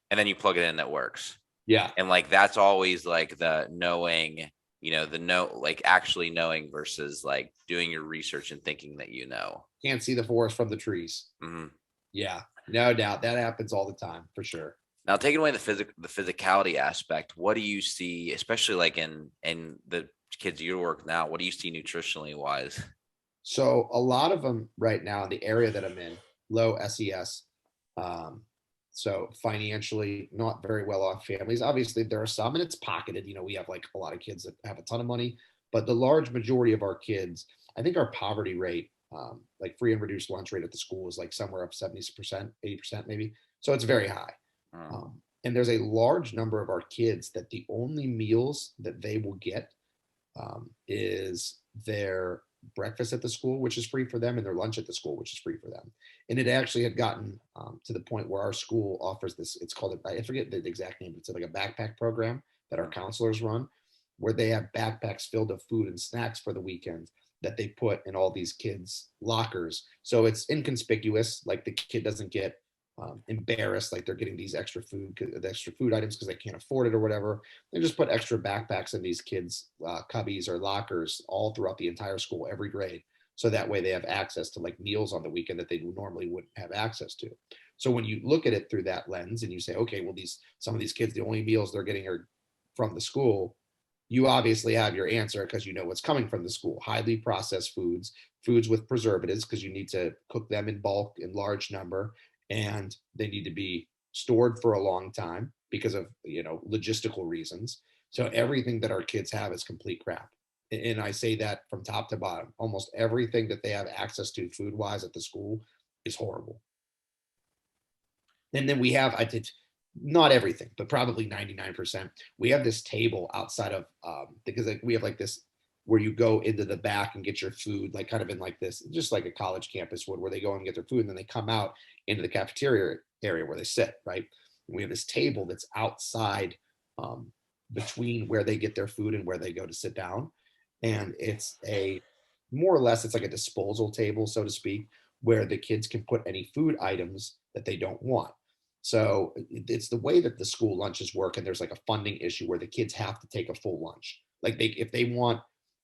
and then you plug it in, that works. Yeah. And like that's always like the knowing, like actually knowing versus like doing your research and thinking that Can't see the forest from the trees. Mm-hmm. Yeah. No doubt. That happens all the time for sure. Now, taking away the physicality aspect, what do you see, especially like in the kids you work now? What do you see nutritionally wise? So a lot of them right now in the area that I'm in, low SES. So financially not very well off families. Obviously there are some, and it's pocketed. We have like a lot of kids that have a ton of money, but the large majority of our kids, I think our poverty rate, like free and reduced lunch rate at the school is like somewhere up 70%, 80% maybe. So it's very high. And there's a large number of our kids that the only meals that they will get is their breakfast at the school, which is free for them, and their lunch at the school, which is free for them. And it actually had gotten to the point where our school offers this, it's called, I forget the exact name, but it's like a backpack program that our counselors run, where they have backpacks filled with food and snacks for the weekend that they put in all these kids' lockers. So it's inconspicuous, like the kid doesn't get embarrassed like they're getting these extra food items because they can't afford it or whatever. They just put extra backpacks in these kids' cubbies or lockers all throughout the entire school, every grade. So that way they have access to like meals on the weekend that they normally wouldn't have access to. So when you look at it through that lens and you say, okay, well, some of these kids, the only meals they're getting are from the school, you obviously have your answer because you know what's coming from the school. Highly processed foods with preservatives, because you need to cook them in bulk in large number, and they need to be stored for a long time because of logistical reasons. So everything that our kids have is complete crap. And I say that from top to bottom. Almost everything that they have access to food wise at the school is horrible. And then we have, I did not everything, but probably 99%. We have this table outside of because we have like this where you go into the back and get your food, like kind of in like this, just like a college campus would, where they go and get their food and then they come out into the cafeteria area where they sit, right? And we have this table that's outside, between where they get their food and where they go to sit down. And it's a more or less, it's like a disposal table, so to speak, where the kids can put any food items that they don't want. So it's the way that the school lunches work. And there's like a funding issue where the kids have to take a full lunch. Like if they want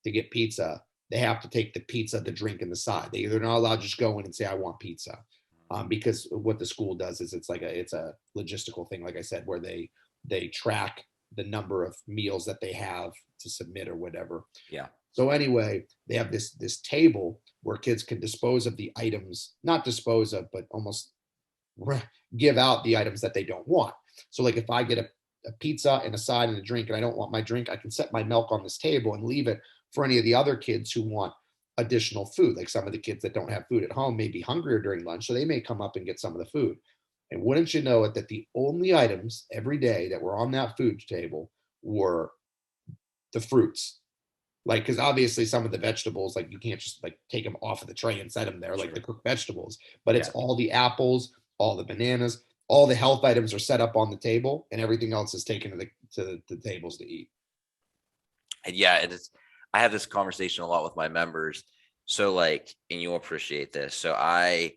to get pizza, they have to take the pizza, the drink, and the side. They're not allowed to just go in and say, I want pizza. Because what the school does is it's a logistical thing, like I said, where they track the number of meals that they have to submit or whatever. Yeah. So anyway, they have this table where kids can dispose of the items, not dispose of, but almost give out the items that they don't want. So like if I get a pizza and a side and a drink and I don't want my drink, I can set my milk on this table and leave it for any of the other kids who want additional food. Like some of the kids that don't have food at home may be hungrier during lunch, so they may come up and get some of the food. And wouldn't you know it, that the only items every day that were on that food table were the fruits. Like, because obviously some of the vegetables, like you can't just like take them off of the tray and set them there, like the cooked vegetables, but it's all the apples, all the bananas, all the health items are set up on the table, and everything else is taken to the tables to eat. And yeah, it is. I have this conversation a lot with my members. So like, and you'll appreciate this. So I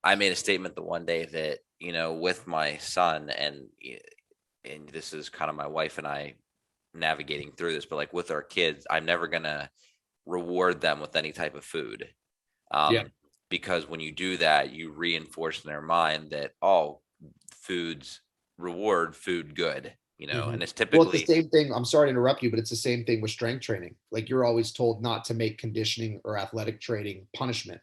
made a statement the one day that, with my son, and this is kind of my wife and I navigating through this, but like with our kids, I'm never going to reward them with any type of food. Because when you do that, you reinforce in their mind that all foods reward food good, and it's typically. Well, it's the same thing. I'm sorry to interrupt you, but it's the same thing with strength training. Like you're always told not to make conditioning or athletic training punishment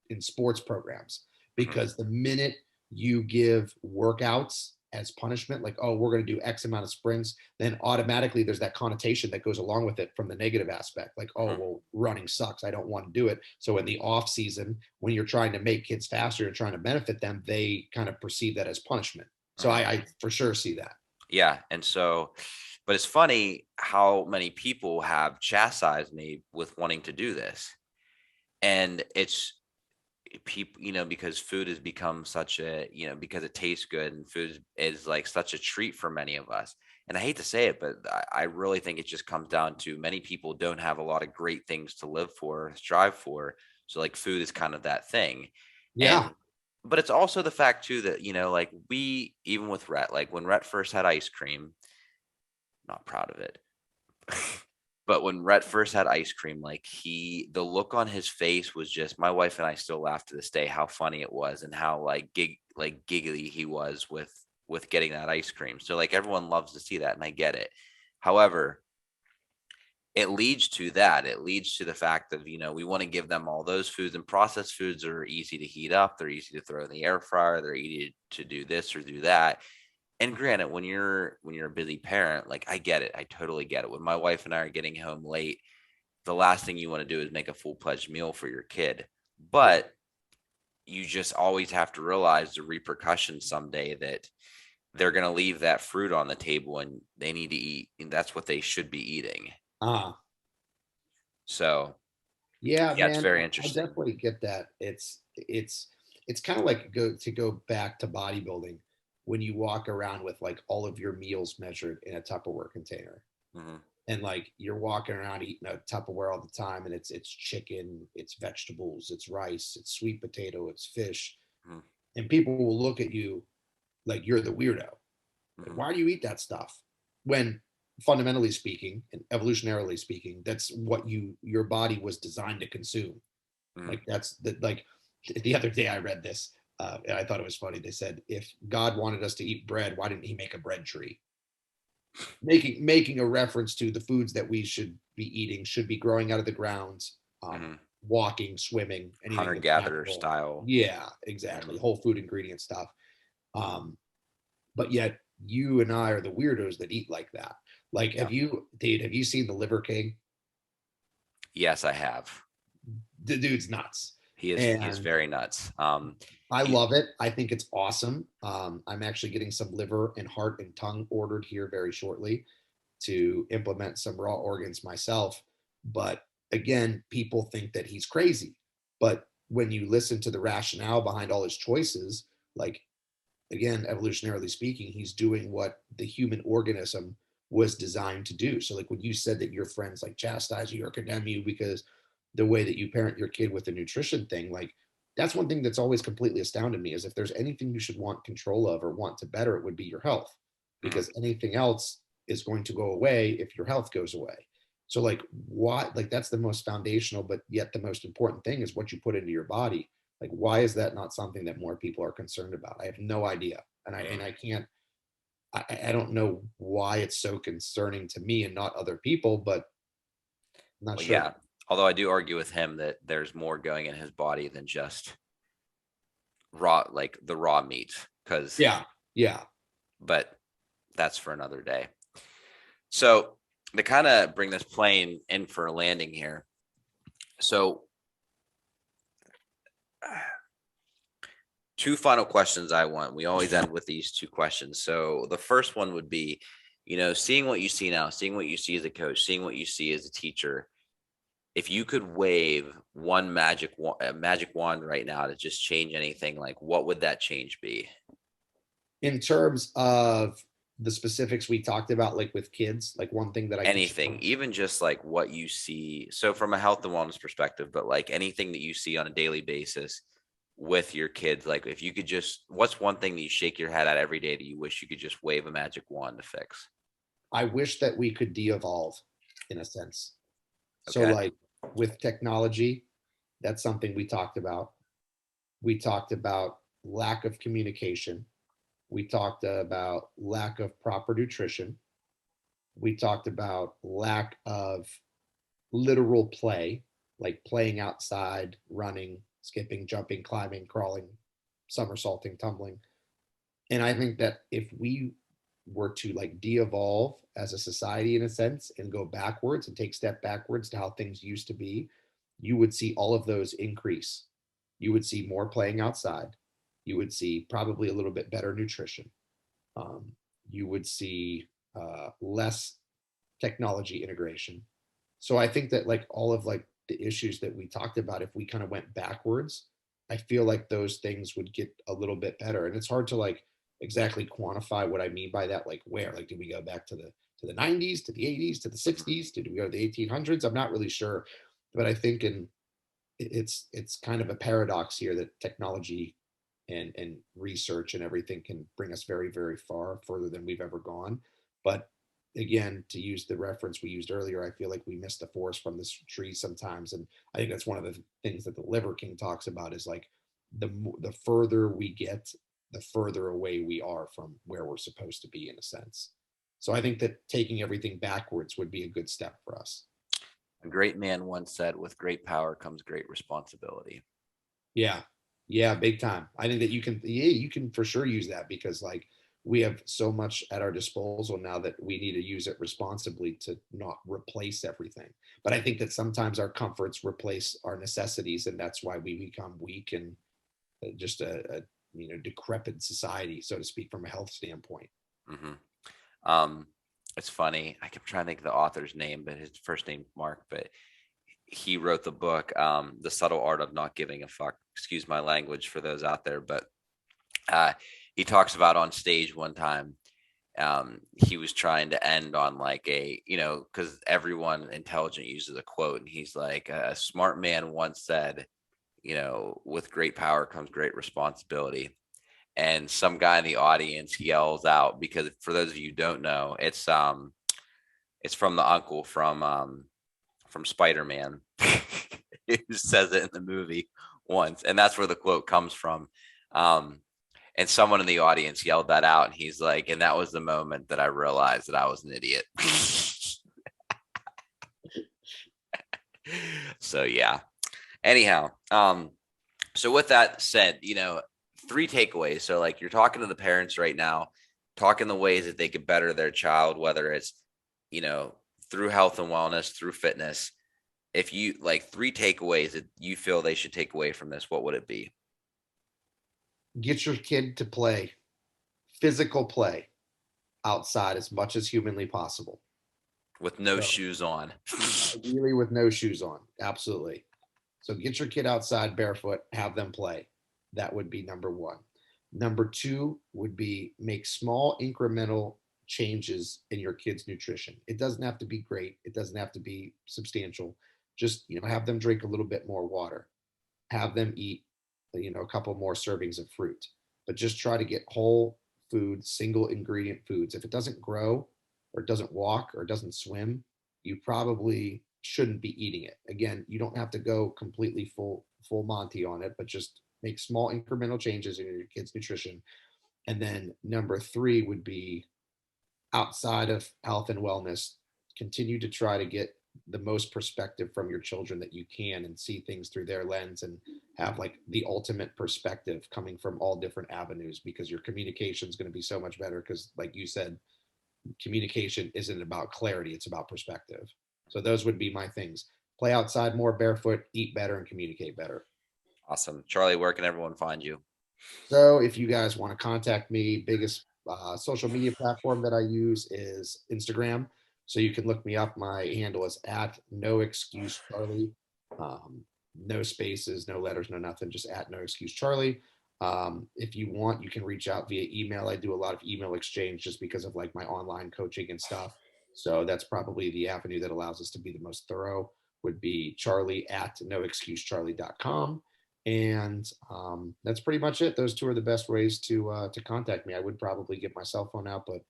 in sports programs, because the minute you give workouts as punishment, like, oh, we're going to do X amount of sprints, then automatically there's that connotation that goes along with it from the negative aspect. Like, oh, well, running sucks, I don't want to do it. So in the off season, when you're trying to make kids faster, you're trying to benefit them, they kind of perceive that as punishment. So I for sure see that. Yeah. And so, but it's funny how many people have chastised me with wanting to do this. And it's people, because food has become such a, because it tastes good, and food is like such a treat for many of us. And I hate to say it, but I really think it just comes down to many people don't have a lot of great things to live for, strive for. So like food is kind of that thing. Yeah. But it's also the fact too that, like we, even with Rhett, like when Rhett first had ice cream, not proud of it, but when Rhett first had ice cream, like the look on his face was just, my wife and I still laugh to this day, how funny it was and how giggly he was with getting that ice cream. So like everyone loves to see that, and I get it. However, it leads to that. It leads to the fact of, we want to give them all those foods, and processed foods are easy to heat up. They're easy to throw in the air fryer. They're easy to do this or do that. And granted, when you're a busy parent, like I get it. I totally get it. When my wife and I are getting home late, the last thing you want to do is make a full-fledged meal for your kid. But you just always have to realize the repercussions someday that they're going to leave that fruit on the table and they need to eat. And that's what they should be eating. So yeah, man, it's very I interesting. definitely get that. It's kind of like go back to bodybuilding, when you walk around with like all of your meals measured in a Tupperware container. And like you're walking around eating a Tupperware all the time, and it's chicken, it's vegetables, it's rice, it's sweet potato, it's fish. And people will look at you like you're the weirdo. Like, why do you eat that stuff? When fundamentally speaking and evolutionarily speaking, that's what your body was designed to consume. Like that's like the other day I read this, and I thought it was funny. They said, if God wanted us to eat bread, why didn't he make a bread tree? Making a reference to the foods that we should be eating should be growing out of the ground, walking, swimming, anything Hunter-gatherer style. Yeah, exactly. Whole food ingredient stuff. But yet you and I are the weirdos that eat like that. Like, have you seen the Liver King? Yes, I have. The dude's nuts. He is very nuts. I love it. I think it's awesome. I'm actually getting some liver and heart and tongue ordered here very shortly to implement some raw organs myself. But again, people think that he's crazy. But when you listen to the rationale behind all his choices, like, again, evolutionarily speaking, he's doing what the human organism was designed to do. So like when you said that your friends like chastise you or condemn you because the way that you parent your kid with the nutrition thing, like that's one thing that's always completely astounded me, is if there's anything you should want control of or want to better, it would be your health, Mhm. because anything else is going to go away if your health goes away. So like what, like that's the most foundational, but yet the most important thing is what you put into your body. Like, why is that not something that more people are concerned about? I have no idea. And Mhm. I can't, I don't know why it's so concerning to me and not other people, but I'm not Well, sure. yeah. Although I do argue with him that there's more going in his body than just raw, like the raw meat, because, Yeah. Yeah. but that's for another day. So to kind of bring this plane in for a landing here. So two final questions I want. We always end with these two questions. So the first one would be, seeing what you see now, seeing what you see as a coach, seeing what you see as a teacher. If you could wave one magic wand right now to just change anything, like what would that change be? In terms of the specifics we talked about, like with kids, like one thing that I could Anything, change. even just like what you see. So from a health and wellness perspective, but like anything that you see on a daily basis with your kids, like if you could just, what's one thing that you shake your head at every day that you wish you could just wave a magic wand to fix? I wish that we could de-evolve in a sense. So Okay. like with technology, that's something we talked about. We talked about lack of communication. We talked about lack of proper nutrition. We talked about lack of literal play, like playing outside, running, skipping, jumping, climbing, crawling, somersaulting, tumbling. And I think that if we were to like de-evolve as a society in a sense and go backwards and take step backwards to how things used to be, you would see all of those increase. You would see more playing outside. You would see probably a little bit better nutrition. Um, you would see less technology integration. So I think that like all of like the issues that we talked about, if we kind of went backwards, I feel like those things would get a little bit better. And it's hard to like exactly quantify what I mean by that. Like where, like, did we go back to the 90s, to the 80s, to the Mhm. 60s? Did we go to the 1800s? I'm not really sure, but I think it's kind of a paradox here that technology and research and everything can bring us very, very far further than we've ever gone. But again, to use the reference we used earlier, I feel like we miss the forest from this tree sometimes. And I think that's one of the things that the Liver King talks about, is like the further we get, the further away we are from where we're supposed to be in a sense. So I think that taking everything backwards would be a good step for us. A great man once said, with great power comes great responsibility. Yeah. Yeah, big time. I think that you can for sure use that, because like we have so much at our disposal now that we need to use it responsibly to not replace everything. But I think that sometimes our comforts replace our necessities, and that's why we become weak and just a decrepit society, so to speak, from a health standpoint. Hmm. Um, it's funny. I kept trying to think of the author's name, but his first name Mark. But he wrote the book, "The Subtle Art of Not Giving a Fuck." Excuse my language for those out there, but uh, he talks about on stage one time. He was trying to end on like because everyone intelligent uses a quote, and he's like, "A smart man once said, with great power comes great responsibility." And some guy in the audience yells out, because for those of you who don't know, it's from the uncle from Spider-Man. Who says it in the movie once, and that's where the quote comes from. Um, and someone in the audience yelled that out, and he's like, and that was the moment that I realized that I was an idiot. So yeah. Anyhow, so with that said, three takeaways. So like you're talking to the parents right now, talking the ways that they could better their child, whether it's, you know, through health and wellness, through fitness. If you like three takeaways that you feel they should take away from this, what would it be? Get your kid to play physical play outside as much as humanly possible. With no So, shoes on. ideally with no shoes on. Absolutely. So get your kid outside barefoot, have them play. That would be number one. Number two would be make small incremental changes in your kid's nutrition. It doesn't have to be great. It doesn't have to be substantial. Just, have them drink a little bit more water. Have them eat, a couple more servings of fruit. But just try to get whole food, single ingredient foods. If it doesn't grow or doesn't walk or doesn't swim, you probably shouldn't be eating it. Again, you don't have to go completely full Monty on it, but just make small incremental changes in your kids' nutrition. And then number three would be outside of health and wellness, continue to try to get the most perspective from your children that you can and see things through their lens and have like the ultimate perspective coming from all different avenues, because your communication is going to be so much better. Because like you said, communication isn't about clarity, it's about perspective. So those would be my things: play outside more barefoot, eat better, and communicate better. Awesome. Charlie, where can everyone find you? So if you guys want to contact me, biggest social media platform that I use is Instagram. So you can look me up. My handle is at no excuse Charlie. No spaces, no letters, no nothing, just at no excuse Charlie. If you want, you can reach out via email. I do a lot of email exchange just because of like my online coaching and stuff. So that's probably the avenue that allows us to be the most thorough, would be Charlie at noexcusecharlie.com. And that's pretty much it. Those two are the best ways to contact me. I would probably get my cell phone out, but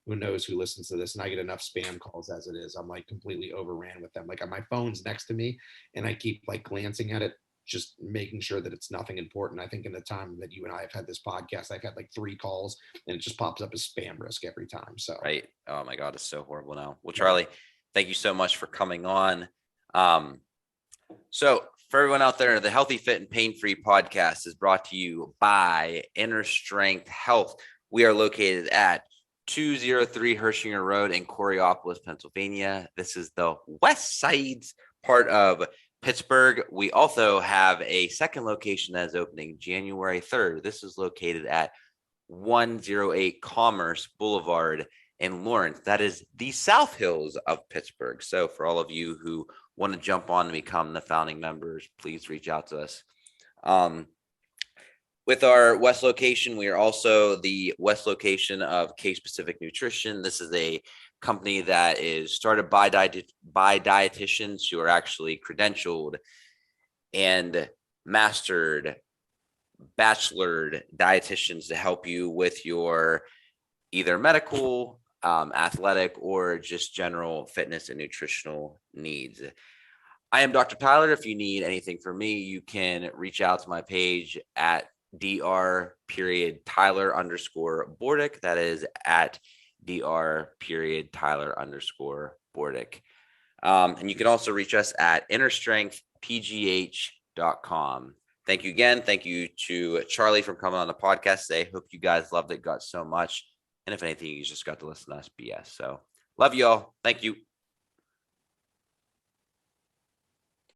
who knows who listens to this? And I get enough spam calls as it is. I'm like completely overran with them. Like my phone's next to me, and I keep like glancing at it, just making sure that it's nothing important. I think in the time that you and I have had this podcast, I've had like 3 calls, and it just pops up as spam risk every time. So Right. Oh my God, it's so horrible now. Well, Charlie, thank you so much for coming on. So for everyone out there, the Healthy, Fit, and Pain-Free Podcast is brought to you by Inner Strength Health. We are located at 203 Hershinger Road in Coraopolis, Pennsylvania. This is the west side's part of Pittsburgh. We also have a second location that is opening January 3rd. This is located at 108 Commerce Boulevard in Lawrence. That is the South Hills of Pittsburgh. So for all of you who want to jump on and become the founding members, please reach out to us. With our West location, we are also the West location of Case Pacific Nutrition. This is a company that is started by dietitians who are actually credentialed and mastered bachelored dietitians to help you with your either medical, athletic, or just general fitness and nutritional needs. I am Dr. Tyler. If you need anything from me, you can reach out to my page at Dr.Tyler_Bordick. That is at Dr.Tyler_Bordick. And you can also reach us at innerstrengthpgh.com. Thank you again. Thank you to Charlie for coming on the podcast today. Hope you guys loved it, got so much. And if anything, you just got to listen to us BS. So love you all. Thank you.